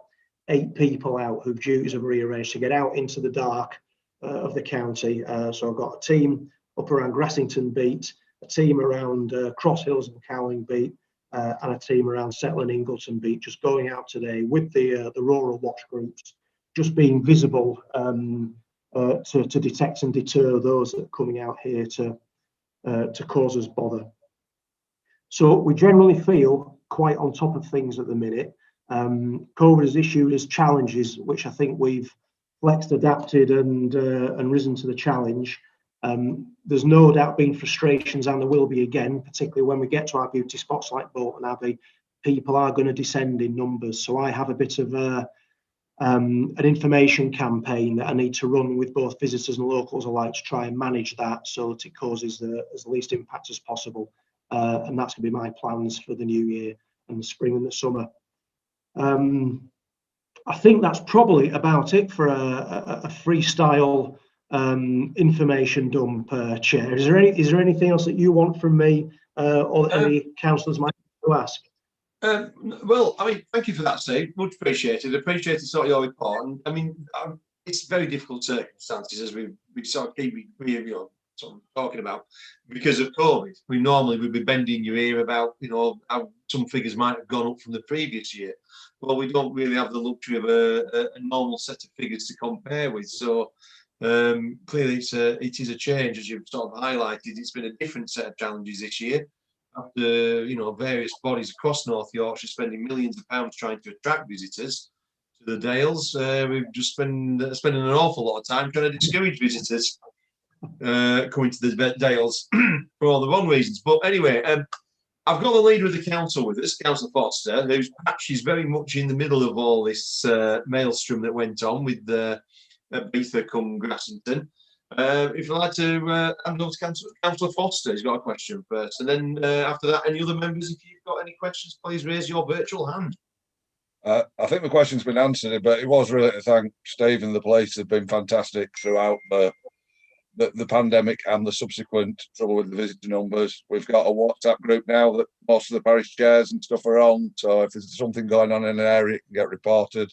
8 people out whose duties have rearranged to get out into the dark of the county. So I've got a team up around Grassington Beat, a team around Cross Hills and Cowling Beat, and a team around Settle and Ingleton Beat, just going out today with the rural watch groups, just being visible to detect and deter those that are coming out here to cause us bother. So we generally feel quite on top of things at the minute. COVID has issued us challenges, which I think we've flexed, adapted, and risen to the challenge. There's no doubt been frustrations, and there will be again, particularly when we get to our beauty spots like Bolton Abbey. People are going to descend in numbers. So I have a bit of an information campaign that I need to run with both visitors and locals alike to try and manage that so that it causes the least impact as possible. And that's going to be my plans for the new year and the spring and the summer. I think that's probably about it for a freestyle information dump, Chair. Is there anything else that you want from me or that any councillors might want to ask? Well, I mean, thank you for that, Steve. Much appreciated. Appreciated sort of your report. And I mean, it's very difficult circumstances as we sort of keep sort of talking about because of COVID. We normally would be bending your ear about how some figures might have gone up from the previous year. Well, we don't really have the luxury of a normal set of figures to compare with. So clearly, it is a change, as you've sort of highlighted. It's been a different set of challenges this year. After various bodies across North Yorkshire spending millions of pounds trying to attract visitors to the Dales, we've just spending an awful lot of time trying to discourage visitors coming to the Dales for all the wrong reasons. But anyway, I've got the leader of the council with us, Councillor Foster, who's she's very much in the middle of all this maelstrom that went on with Beether cum Grassington. If you'd like to hand over to Councillor Foster, he's got a question first. And then after that, any other members, if you've got any questions, please raise your virtual hand. I think the question's been answered, but it was really to thank Steve and the place. Have been fantastic throughout the pandemic and the subsequent trouble with the visitor numbers. We've got a WhatsApp group now that most of the parish chairs and stuff are on. So if there's something going on in an area, it can get reported.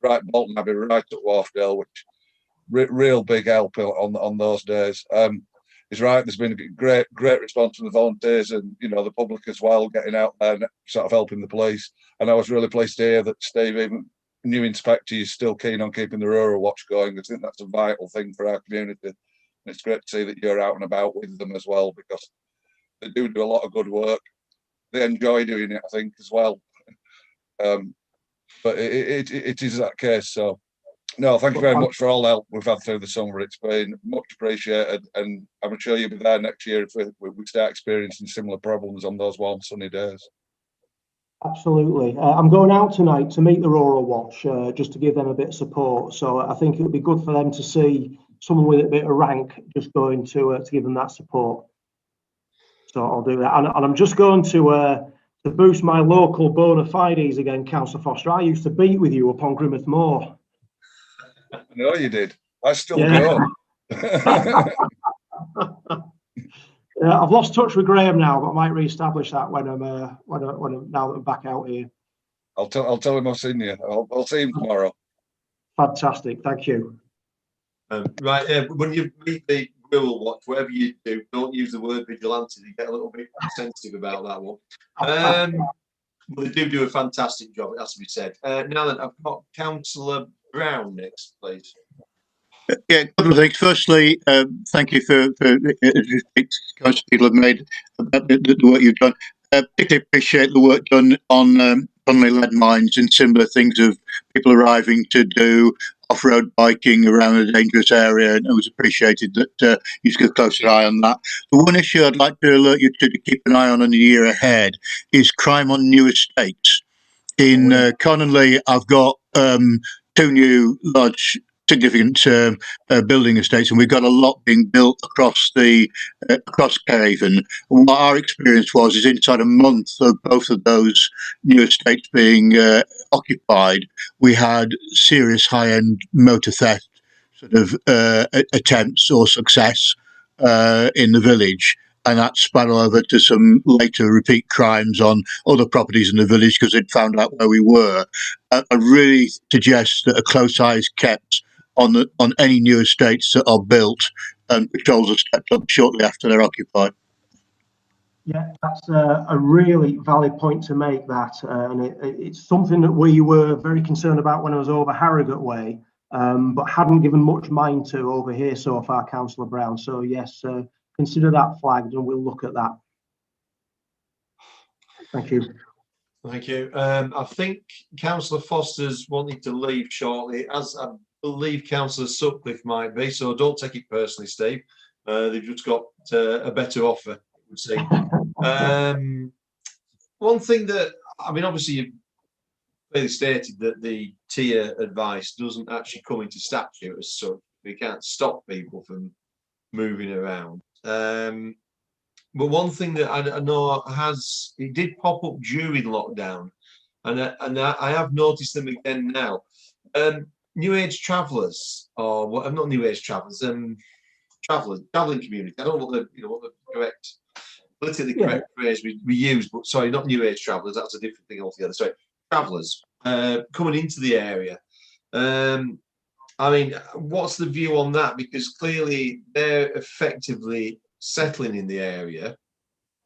Right, Bolton Abbey, right at Wharfdale, which real big help on those days. He's right. There's been a great response from the volunteers and the public as well, getting out there and sort of helping the police. And I was really pleased to hear that Steve, even new inspector, is still keen on keeping the rural watch going. I think that's a vital thing for our community. And it's great to see that you're out and about with them as well, because they do a lot of good work. They enjoy doing it, I think, as well. But it is that case. So, no, thank you very much for all the help we've had through the summer. It's been much appreciated, and I'm sure you'll be there next year if we start experiencing similar problems on those warm, sunny days. Absolutely. I'm going out tonight to meet the Rural Watch, just to give them a bit of support. So I think it would be good for them to see someone with a bit of rank just going to give them that support. So I'll do that. And I'm just going to boost my local bona fides again, Councillor Foster. I used to beat with you upon Grimouth Moor. I know you did. I still go. Yeah, I've lost touch with Graham now, but I might re-establish that when I'm now that I'm back out here. I'll tell him I've seen you. I'll see him tomorrow. Fantastic, thank you. Right, when you meet the Rural Watch, whatever you do, don't use the word vigilante. You get a little bit sensitive about that one. But they do a fantastic job, it has to be said. Now then, I've got Councillor Brown next, please. Yeah, a couple of things. Firstly, thank you for people have made about the work you've done. Particularly appreciate the work done on Connolly lead mines and similar things of people arriving to do off-road biking around a dangerous area, and it was appreciated that you keep a closer eye on that. The one issue I'd like to alert you to keep an eye on in the year ahead is crime on new estates. In Connolly, I've got 2 new large significant building estates, and we've got a lot being built across Caven. And what our experience was is inside a month of both of those new estates being occupied, we had serious high-end motor theft sort of attempts or success in the village. And that span over to some later repeat crimes on other properties in the village because they'd found out where we were. I really suggest that a close eye is kept on any new estates that are built, and patrols are stepped up shortly after they're occupied. Yeah, that's a really valid point to make, that, and it's something that we were very concerned about when I was over Harrogate way, but hadn't given much mind to over here so far, Councillor Brown. So yes, consider that flagged, and we'll look at that. Thank you. Thank you. I think Councillor Foster's wanting to leave shortly, as I believe Councillor Sutcliffe might be, so don't take it personally, Steve. They've just got a better offer, I would say. One thing that, I mean, obviously you've clearly stated that the tier advice doesn't actually come into statute as such. We can't stop people from moving around. But one thing that I know it did pop up during lockdown, and I have noticed them again now. New age travellers, or what? Not new age travellers. Travelling community. I don't know what the correct, politically correct phrase we use, but sorry, not new age travellers. That's a different thing altogether. Sorry, travellers coming into the area. I mean, what's the view on that? Because clearly they're effectively settling in the area,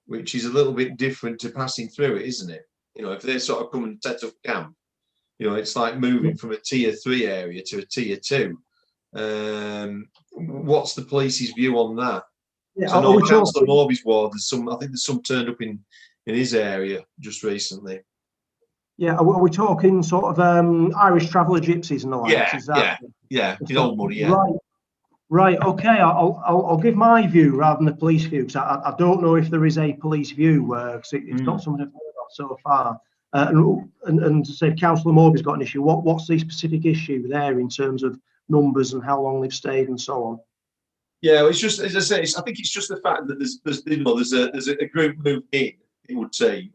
which is a little bit different to passing through it, isn't it? If they sort of come and set up camp, it's like moving from a tier 3 area to a tier 2. What's the police's view on that? Yeah, I know Councillor Morby's ward, I think there's some turned up in his area just recently. Yeah, are we talking sort of Irish traveller gypsies and the like? Yeah, in old money, yeah. Right. Right. Okay. I'll give my view rather than the police view, because I don't know if there is a police view, because it's not something I've heard of so far. And to say Councillor Morby's got an issue. What's the specific issue there in terms of numbers and how long they've stayed and so on? Yeah, well, it's just, as I say, I think it's just the fact that there's a group moved in, it would seem.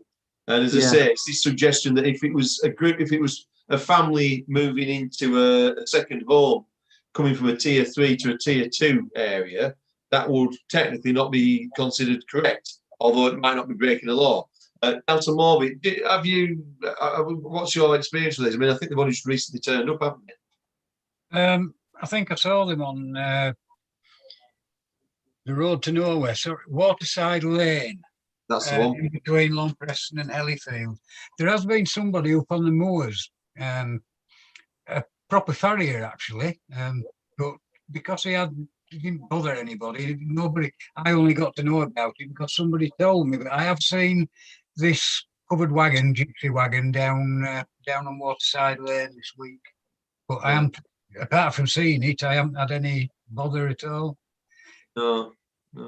And as I say, it's this suggestion that if it was a family moving into a second home, coming from a tier 3 to a tier 2 area, that would technically not be considered correct, although it might not be breaking the law. Councillor Morby, what's your experience with this? I mean, I think they've only just recently turned up, haven't they? I think I saw them on the road to nowhere, so Waterside Lane. That's the one. In between Long Preston and Hellyfield. There has been somebody up on the moors, a proper farrier actually, but because he didn't bother anybody, I only got to know about it because somebody told me. But I have seen this covered wagon, gypsy wagon, down on Waterside Lane this week. But I am, apart from seeing it, I haven't had any bother at all. No.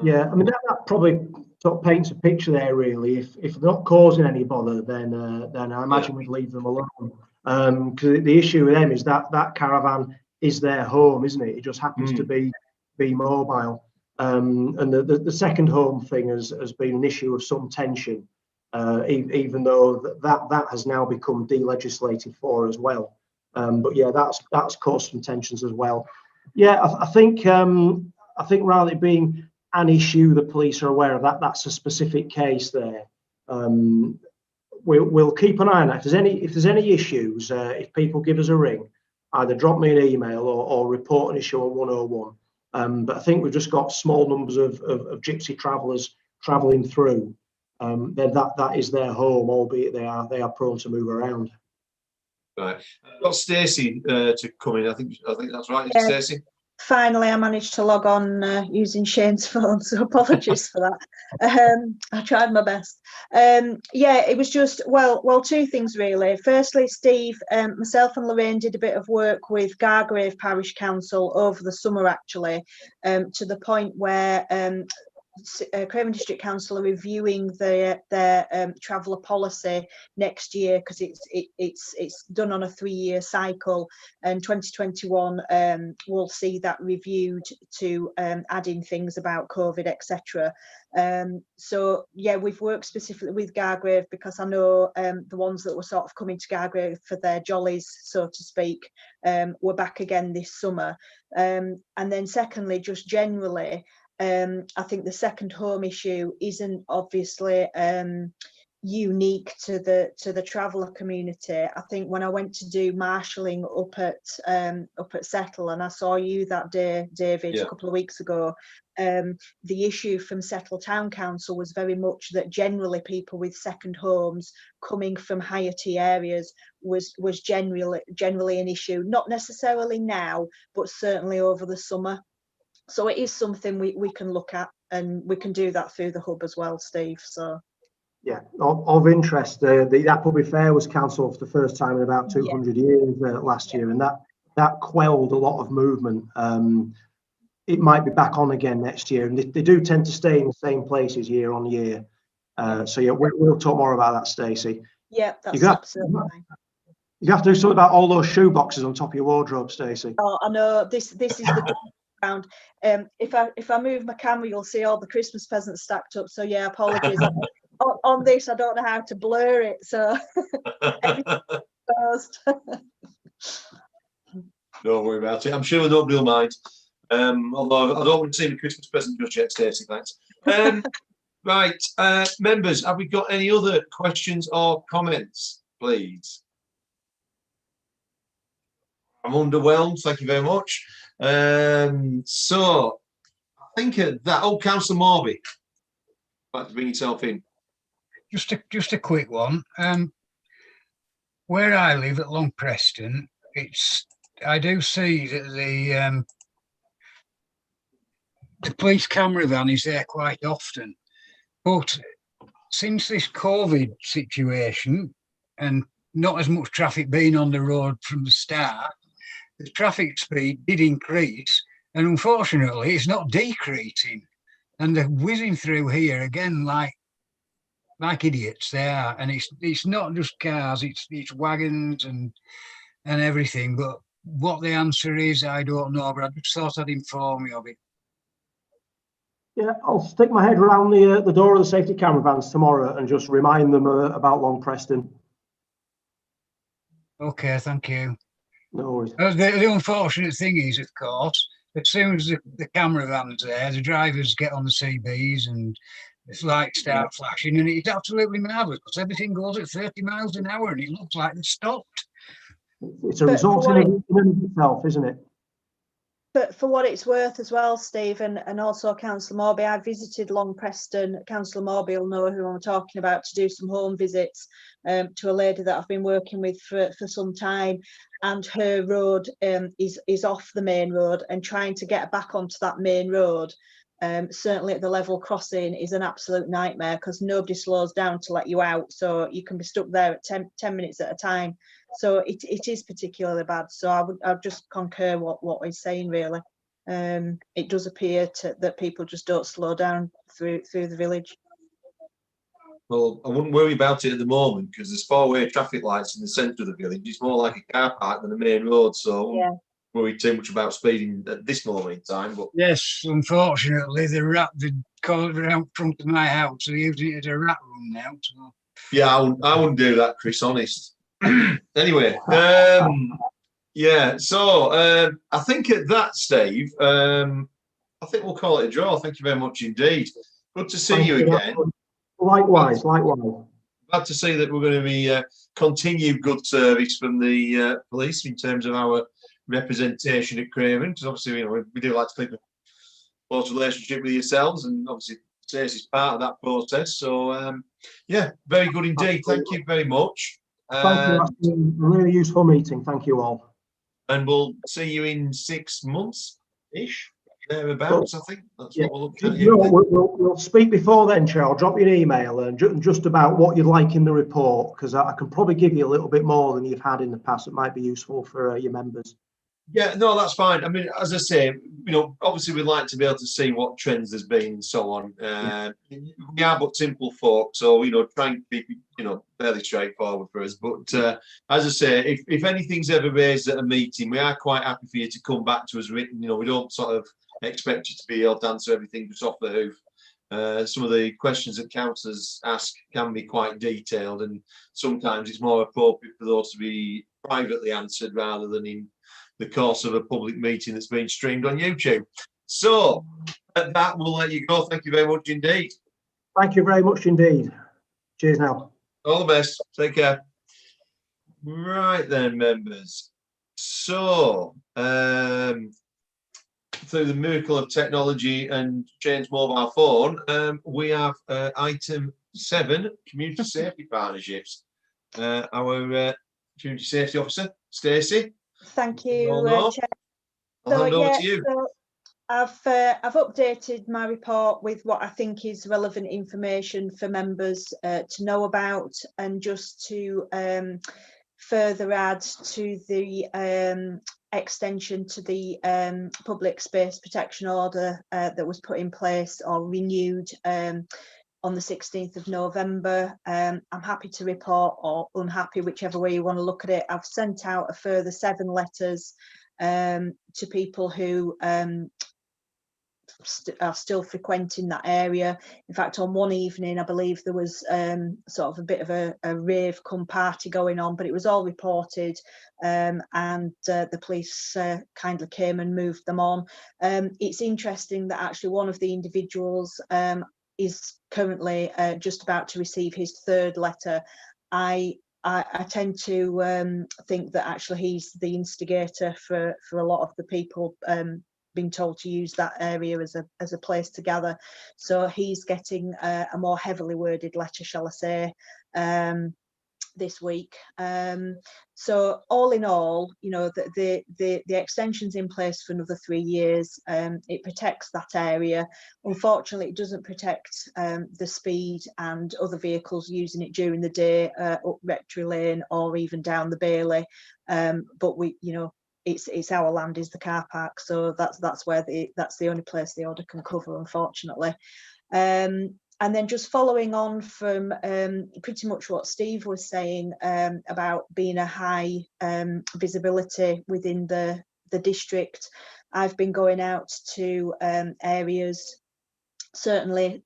Yeah, I mean that probably sort of paints a picture there. Really, if they're not causing any bother, then I imagine we'd leave them alone. Because the issue with them is that caravan is their home, isn't it? It just happens to be mobile. And the second home thing has been an issue of some tension, even though that has now become delegislated for as well. But yeah, that's caused some tensions as well. Yeah, I think rather than being an issue the police are aware of, that's a specific case there. We'll keep an eye on that. If there's any issues, if people give us a ring, either drop me an email or report an issue on 101. But I think we've just got small numbers of gypsy travellers travelling through. Then that is their home, albeit they are prone to move around. Right. I've got Stacey to come in. I think that's right, Stacey. Finally, I managed to log on using Shane's phone, so apologies for that. I tried my best. Yeah, it was just, well, two things really. Firstly, Steve, myself and Lorraine did a bit of work with Gargrave Parish Council over the summer, actually, to the point where Craven District Council are reviewing their traveller policy next year, because it's done on a 3-year cycle, and 2021 we'll see that reviewed to add in things about COVID, etc. So yeah, we've worked specifically with Gargrave because I know the ones that were sort of coming to Gargrave for their jollies, so to speak, were back again this summer. And then secondly, just generally, I think the second home issue isn't obviously unique to the traveller community. I think when I went to do marshalling up at Settle, and I saw you that day, David, a couple of weeks ago, the issue from Settle Town Council was very much that generally people with second homes coming from higher tier areas was generally an issue, not necessarily now, but certainly over the summer. So it is something we can look at, and we can do that through the hub as well, Steve. So yeah, of interest, that Public Fair was cancelled for the first time in about 200 years last year, and that quelled a lot of movement. It might be back on again next year, and they do tend to stay in the same places year on year. So yeah, we'll talk more about that, Stacey. Yeah, that's absolutely fine. You have to do something about all those shoe boxes on top of your wardrobe, Stacey. Oh, I know. This is the ground. If I move my camera, you'll see all the Christmas presents stacked up. So yeah, apologies. on this, I don't know how to blur it. So don't worry about it. I'm sure nobody will mind. Although I don't want to see the Christmas present just yet, Stacey. Thanks. Right, members, have we got any other questions or comments, please? I'm underwhelmed. Thank you very much. So I think that Councillor Morby, like to bring yourself in. Just a quick one. Where I live at Long Preston, I do see that the police camera van is there quite often, but since this COVID situation and not as much traffic being on the road from the start, the traffic speed did increase, and unfortunately it's not decreasing, and they're whizzing through here again like idiots they are. And it's not just cars, it's wagons and everything. But what the answer is, I don't know, but I just thought I'd inform you of it. Yeah, I'll stick my head around the door of the safety camera vans tomorrow and just remind them about Long Preston. Okay, thank you. No worries. The unfortunate thing is, of course, as soon as the camera van's there, the drivers get on the CBs and the lights start flashing, and it's absolutely marvellous because everything goes at 30 miles an hour and it looks like they're stopped. It's a resource in and of itself, isn't it? But for what it's worth as well, Steve, and also Councillor Morby, I visited Long Preston. Councillor Morby will know who I'm talking about, to do some home visits to a lady that I've been working with for some time, and her road is off the main road, and trying to get back onto that main road, certainly at the level crossing, is an absolute nightmare because nobody slows down to let you out, so you can be stuck there at 10 minutes at a time. So it is particularly bad. So I would just concur what he's saying, really. It does appear that people just don't slow down through the village. Well, I wouldn't worry about it at the moment because there's 4-way traffic lights in the centre of the village. It's more like a car park than a main road, so I wouldn't worry too much about speeding at this moment in time. But yes, unfortunately, the corner out front of my house, they're using it as a rat room now. So. Yeah, I wouldn't do that, Chris, honest. Anyway, yeah, so I think at that, Steve, I think we'll call it a draw. Thank you very much indeed. Good to see you again. Likewise. Glad to see that we're going to be continued good service from the police in terms of our representation at Craven, because obviously, you know, we do like to keep a close relationship with yourselves, and obviously Stacey is part of that process. So, yeah, very good indeed. Thank you very much. Thank you. That's been a really useful meeting. Thank you all. And we'll see you in 6 months-ish, thereabouts, I think. That's what we'll look at. We'll speak before then, Chair. I'll drop you an email and just about what you'd like in the report, because I can probably give you a little bit more than you've had in the past. It might be useful for your members. Yeah, no, that's fine. I mean, as I say, you know, obviously we'd like to be able to see what trends there's been and so on. We are but simple folk, so, you know, try and keep it, you know, fairly straightforward for us. But as I say, if anything's ever raised at a meeting, we are quite happy for you to come back to us written. You know, we don't sort of expect you to be able to answer everything just off the hoof. Some of the questions that councillors ask can be quite detailed, and sometimes it's more appropriate for those to be privately answered rather than in the course of a public meeting that's been streamed on YouTube. So at that, we'll let you go. Thank you very much indeed. Thank you very much indeed. Cheers now. All the best. Take care. Right then, members. So through the miracle of technology and Shane's mobile phone, we have item 7, community safety partnerships. Our community safety officer, Stacey. Thank you, Chair. I'll hand over to you. So I've updated my report with what I think is relevant information for members to know about, and just to further add to the extension to the public space protection order that was put in place or renewed on the 16th of November. I'm happy to report, or unhappy, whichever way you want to look at it. I've sent out a further 7 letters to people who are still frequenting that area. In fact, on one evening, I believe there was sort of a bit of a rave cum party going on, but it was all reported, and the police kindly came and moved them on. It's interesting that actually one of the individuals is currently just about to receive his 3rd letter. I tend to think that actually he's the instigator for a lot of the people being told to use that area as a place to gather. So he's getting a more heavily worded letter, shall I say, this week. So all in all, you know, the extension's in place for another 3 years. It protects that area. Unfortunately, it doesn't protect the speed and other vehicles using it during the day up Rectory Lane or even down the Bailey. But we, you know, it's our land is the car park, so that's where that's the only place the order can cover, unfortunately. And then just following on from pretty much what Steve was saying about being a high visibility within the district, I've been going out to areas, certainly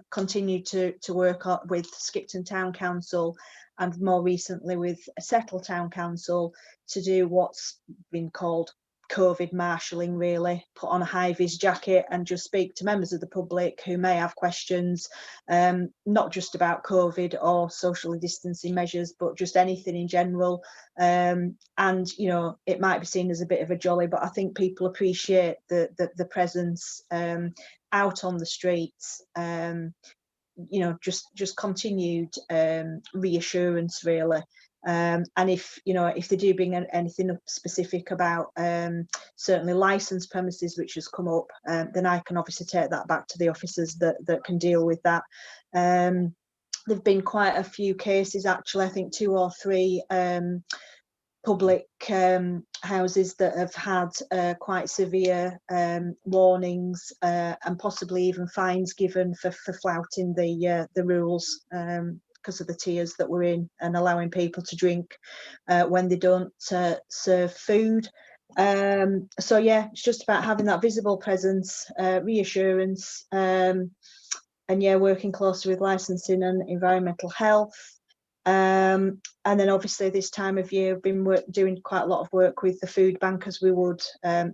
continue to work with Skipton Town Council and more recently with Settle Town Council to do what's been called COVID marshalling, really, put on a high-vis jacket and just speak to members of the public who may have questions, not just about COVID or social distancing measures, but just anything in general. And, you know, it might be seen as a bit of a jolly, but I think people appreciate the presence out on the streets, you know, just continued reassurance, really. And if, you know, if they do bring anything specific about certainly licensed premises, which has come up, then I can obviously take that back to the officers that can deal with that. There've been quite a few cases, actually, I think 2 or 3 public houses that have had quite severe warnings and possibly even fines given for flouting the rules because of the tiers that we're in and allowing people to drink when they don't serve food. So yeah, it's just about having that visible presence, reassurance, and yeah, working closely with licensing and environmental health. And then obviously this time of year I've been doing quite a lot of work with the food bank as we would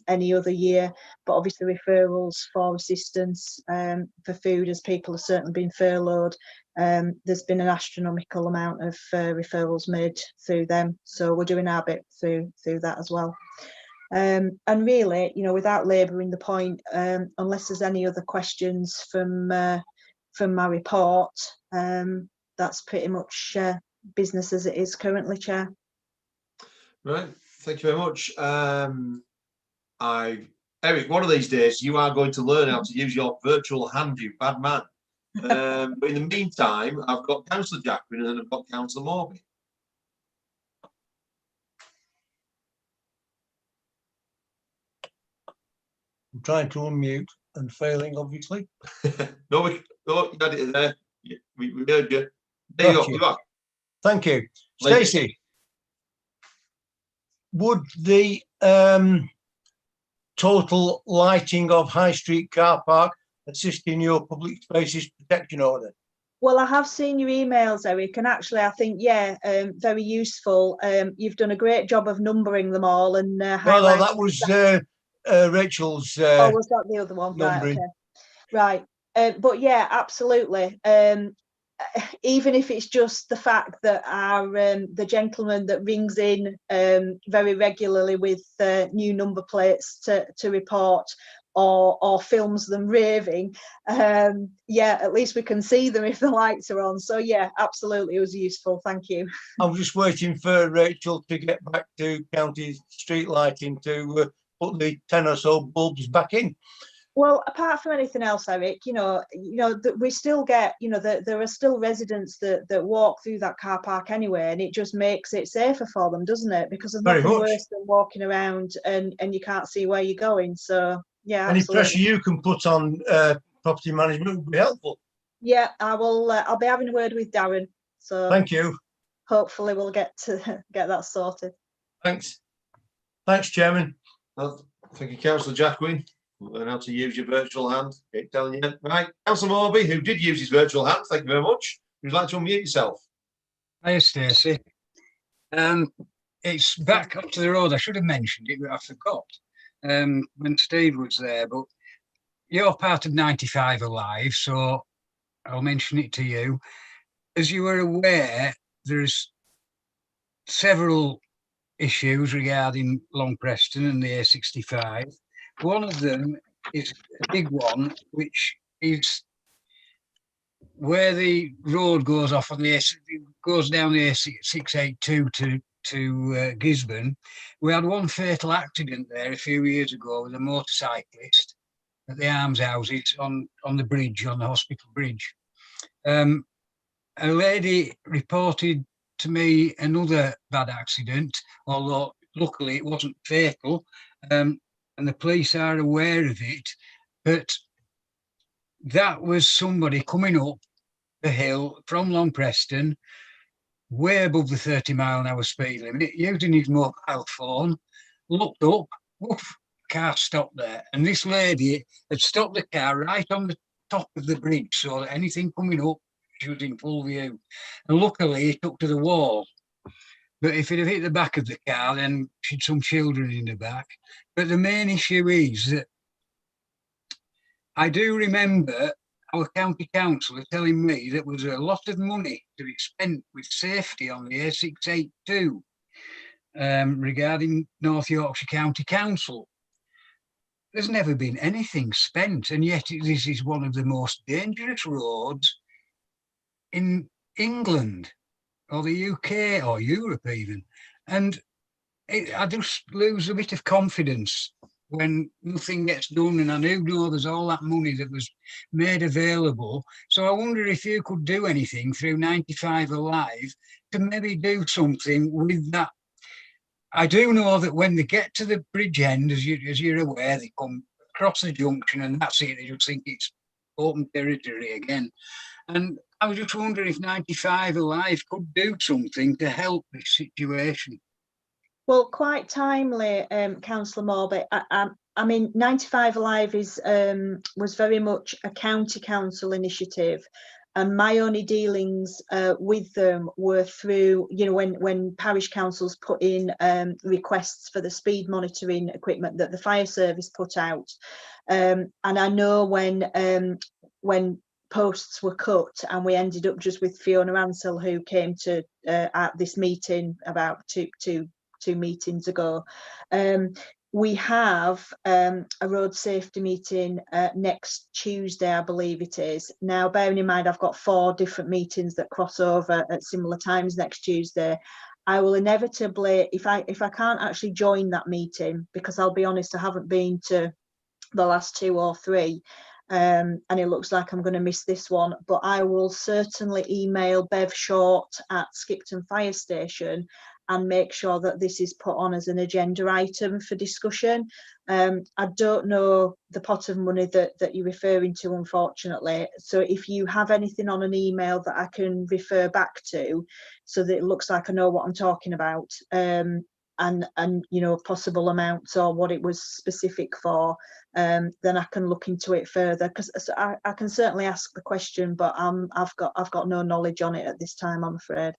any other year, but obviously referrals for assistance for food, as people have certainly been furloughed. There's been an astronomical amount of referrals made through them, so we're doing our bit through that as well. And really, you know, without labouring the point, unless there's any other questions from my report, that's pretty much business as it is currently, Chair. Right, thank you very much. Eric, one of these days you are going to learn how to use your virtual hand, you bad man. But in the meantime, I've got Councillor Jacqueline and then I've got Councillor Morby. I'm trying to unmute and failing, obviously. No, you had it there. We heard you. There you go. Thank you. Stacey, would the total lighting of High Street car park assist in your public spaces protection order? Well, I have seen your emails, Eric, and actually I think, yeah, very useful. You've done a great job of numbering them all and No, that was Rachel's oh, was that the other one? numbering. Right, okay. Right. But yeah, absolutely. Even if it's just the fact that our the gentleman that rings in very regularly with new number plates to report or films them raving, yeah, at least we can see them if the lights are on. So yeah, absolutely, it was useful. Thank you. I'm just waiting for Rachel to get back to county street lighting to put the 10 or so bulbs back in. Well, apart from anything else, Eric, you know that we still get, you know, that there are still residents that walk through that car park anyway, and it just makes it safer for them, doesn't it? Because there's nothing worse than walking around and you can't see where you're going. So yeah, any absolutely. pressure you can put on property management would be helpful. Yeah, I will. I'll be having a word with Darren. So thank you. Hopefully, we'll get that sorted. Thanks. Thanks, Chairman. Well, thank you, Councillor Jacqueline. Learn how to use your virtual hand. Keep telling you. Right, Councillor Morby, who did use his virtual hand. Thank you very much. Would you like to unmute yourself? Hi, Stacey. It's back up to the road. I should have mentioned it, but I forgot when Steve was there. But you're part of 95 Alive, so I'll mention it to you. As you are aware, there's several issues regarding Long Preston and the A65. One of them is a big one, which is where the road goes off on the goes down the A682 to Gisborne. We had one fatal accident there a few years ago with a motorcyclist at the Arms Houses on the bridge, on the hospital bridge. A lady reported to me another bad accident, although luckily it wasn't fatal, and the police are aware of it. But that was somebody coming up the hill from Long Preston, way above the 30-mile-an-hour speed limit, using his mobile phone, looked up, woof, car stopped there. And this lady had stopped the car right on the top of the bridge so that anything coming up, she was in full view. And luckily, he took to the wall. But if it had hit the back of the car, then she'd some children in the back. But the main issue is that I do remember our county councillor telling me that there was a lot of money to be spent with safety on the A682 regarding North Yorkshire County Council. There's never been anything spent, and yet this is one of the most dangerous roads in England or the UK or Europe even. And I just lose a bit of confidence when nothing gets done, and I do know there's all that money that was made available. So I wonder if you could do anything through 95 Alive to maybe do something with that. I do know that when they get to the bridge end, as you're aware, they come across the junction and that's it. They just think it's open territory again. And I was just wondering if 95 Alive could do something to help this situation. Well, quite timely, Councillor Morby. I mean, 95 Alive is was very much a county council initiative, and my only dealings with them were through, you know, when parish councils put in requests for the speed monitoring equipment that the fire service put out, and I know when posts were cut and we ended up just with Fiona Ansell, who came to at this meeting about two meetings ago. We have a road safety meeting next Tuesday, I believe it is. Now, bearing in mind, I've got 4 different meetings that cross over at similar times next Tuesday. I will inevitably, if I can't actually join that meeting, because I'll be honest, I haven't been to the last 2 or 3, and it looks like I'm going to miss this one, but I will certainly email Bev Short at Skipton Fire Station and make sure that this is put on as an agenda item for discussion. I don't know the pot of money that you're referring to, unfortunately. So if you have anything on an email that I can refer back to, so that it looks like I know what I'm talking about, and you know, possible amounts or what it was specific for, then I can look into it further, because I can certainly ask the question, but I've got no knowledge on it at this time, I'm afraid.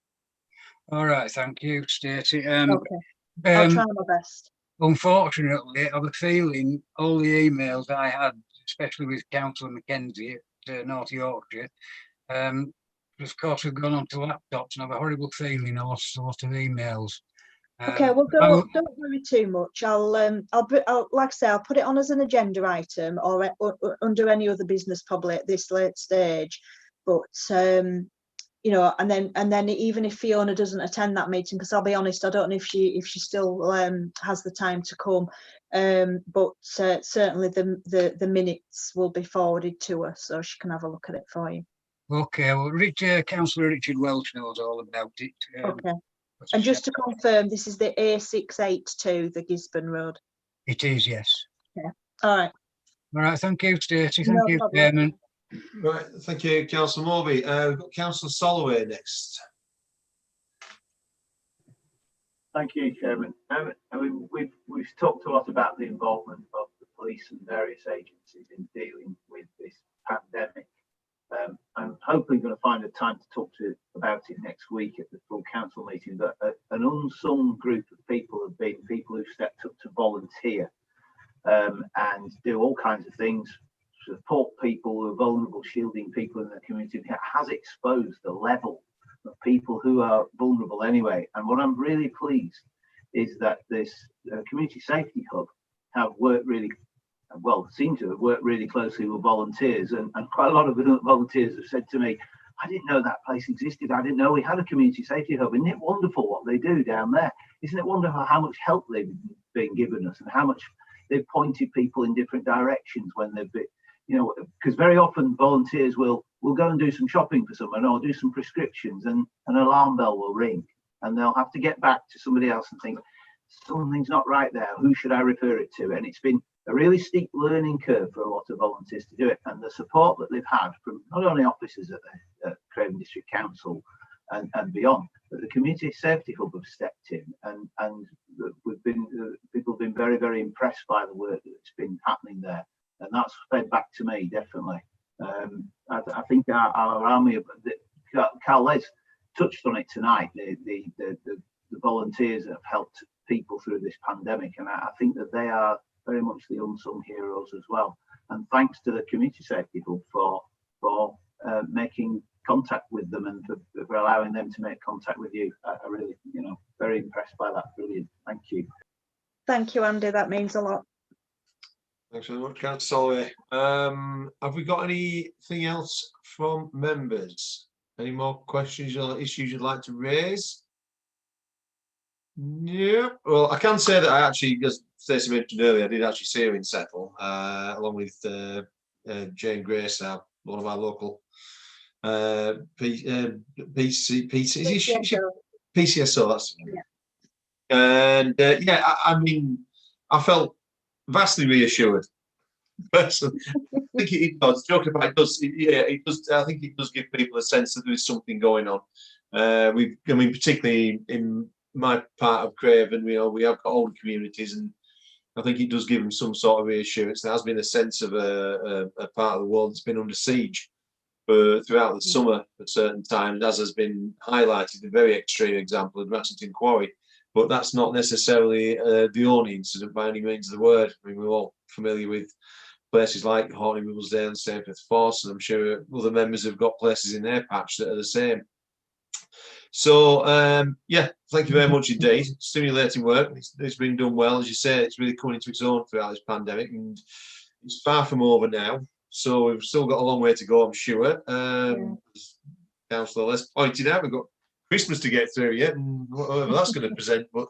All right, thank you, Stacey. Okay, I'll try my best. Unfortunately, I have a feeling all the emails I had, especially with Councillor Mackenzie at North Yorkshire, of course, have gone onto laptops, and I have a horrible feeling I lost a lot of emails. Okay, well, don't worry too much. I'll like I say, I'll put it on as an agenda item or under any other business probably at this late stage. But you know, and then even if Fiona doesn't attend that meeting, because I'll be honest, I don't know if she still has the time to come. But certainly the minutes will be forwarded to her, so she can have a look at it for you. Okay, well, Councillor Richard Welch knows all about it. Okay. And just to confirm, this is the A682, the Gisborne Road. It is, yes. Yeah. All right. All right. Thank you, Stacey. Thank you, Chairman. Right. Thank you, Councillor Morby. We've got Councillor Soloway next. Thank you, Chairman. I mean, we've talked a lot about the involvement of the police and various agencies in dealing with this pandemic. I'm hopefully going to find a time to talk about it next week at the full council meeting, but an unsung group of people have been people who've stepped up to volunteer and do all kinds of things, support people who are vulnerable, shielding people in the community. It has exposed the level of people who are vulnerable anyway. And what I'm really pleased is that this community safety hub have worked really well, seem to have worked really closely with volunteers, and quite a lot of the volunteers have said to me, I didn't know that place existed. I didn't know we had a community safety hub. Isn't it wonderful what they do down there? Isn't it wonderful how much help they've been given us and how much they've pointed people in different directions when they've been, you know, because very often volunteers will go and do some shopping for someone or do some prescriptions, and an alarm bell will ring and they'll have to get back to somebody else and think, something's not right there. Who should I refer it to? And it's been a really steep learning curve for a lot of volunteers to do it. And the support that they've had from not only officers at Craven District Council and beyond, but the community safety hub have stepped in, and we've been people have been very, very impressed by the work that's been happening there, and that's fed back to me definitely. I think our army, Carl Les touched on it tonight. The volunteers that have helped people through this pandemic, and I think that they are very much the unsung heroes as well. And thanks to the community safety hub for making contact with them and for allowing them to make contact with you. I really, very impressed by that. Brilliant. Thank you. Thank you, Andy. That means a lot. Thanks very much, Councillor Solway. Have we got anything else from members? Any more questions or issues you'd like to raise? Yeah. Well, I can say that I actually, as Stacey mentioned earlier, I did actually see her in Settle, along with Jane Grace, one of our local PCSO, that's yeah. And yeah, I mean, I felt vastly reassured. Personally, I think it does. Joking about it does. Yeah, it does. I think it does give people a sense that there is something going on. I mean, particularly in my part of Craven, we have got older communities, and I think it does give them some sort of reassurance. There has been a sense of a part of the world that's been under siege throughout the summer at certain times, as has been highlighted. A very extreme example of Ratchington Quarry, but that's not necessarily the only incident by any means of the word. I mean, we're all familiar with places like Hortley, Wibblesdale and Stainforth Force, and I'm sure other members have got places in their patch that are the same. So yeah, thank you very much indeed. Stimulating work. It's been done well, as you say. It's really coming into its own throughout this pandemic, and it's far from over now. So we've still got a long way to go, I'm sure. As Councillor Les pointed out, we've got Christmas to get through yet, and whatever that's going to present. But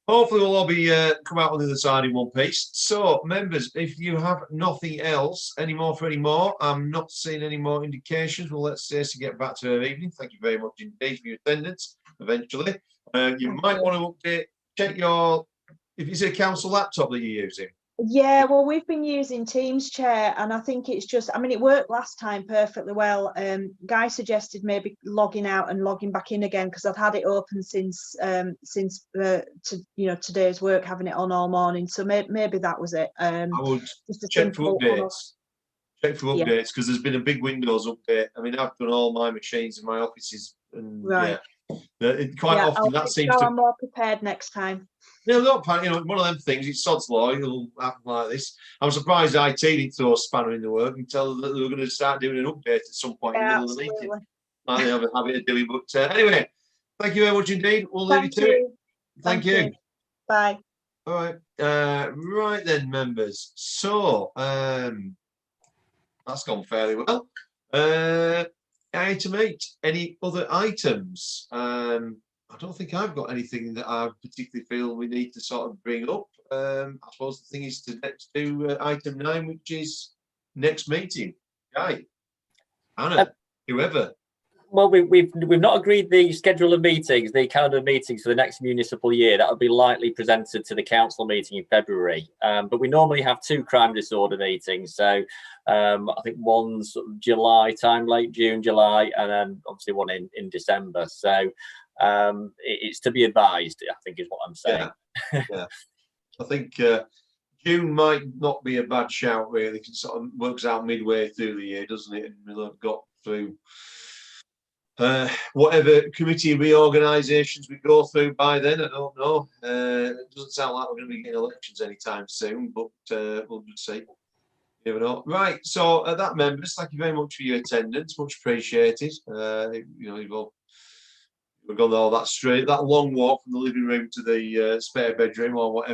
hopefully we'll all be come out on the other side in one piece. So, members, if you have nothing else anymore, I'm not seeing any more indications. We'll let Stacey get back to her evening. Thank you very much indeed for your attendance. Eventually, you might want to update, check your, if it's a council laptop that you're using. Yeah, well, we've been using Teams, Chair, and I think it's just, I mean, it worked last time perfectly well. Guy suggested maybe logging out and logging back in again, because I've had it open since today's work, having it on all morning. So maybe that was it. I would check for updates. Check for updates, because there's been a big Windows update. I mean, I've done all my machines in my offices, and right. Quite often that seems to. I'm more prepared next time. No, look, one of them things. It's sod's law. It'll happen like this. I'm surprised IT didn't throw a spanner in the work and tell them that they were going to start doing an update at some point in the middle of the meeting. Like they have a habit of doing. But anyway, thank you very much indeed. We'll leave you to it. Thank you. Bye. All right. Right then, members. So that's gone fairly well. Item 8. Any other items? I don't think I've got anything that I particularly feel we need to sort of bring up. I suppose the thing is to do item 9, which is next meeting. Guy, Anna, whoever. Well, we've not agreed the schedule of meetings, the calendar of meetings for the next municipal year. That will be likely presented to the council meeting in February. But we normally have 2 crime disorder meetings. So I think one's sort of July time, late June, July, and then obviously one in December. So it's to be advised, I think is what I'm saying. Yeah. I think June might not be a bad shout, really. It sort of works out midway through the year, doesn't it? And we'll have got through whatever committee reorganisations we go through by then. I don't know. It doesn't sound like we're going to be getting elections anytime soon, but we'll just see. You never know. Right. So that, members, thank you very much for your attendance. Much appreciated. We've gone all that long walk from the living room to the spare bedroom or whatever.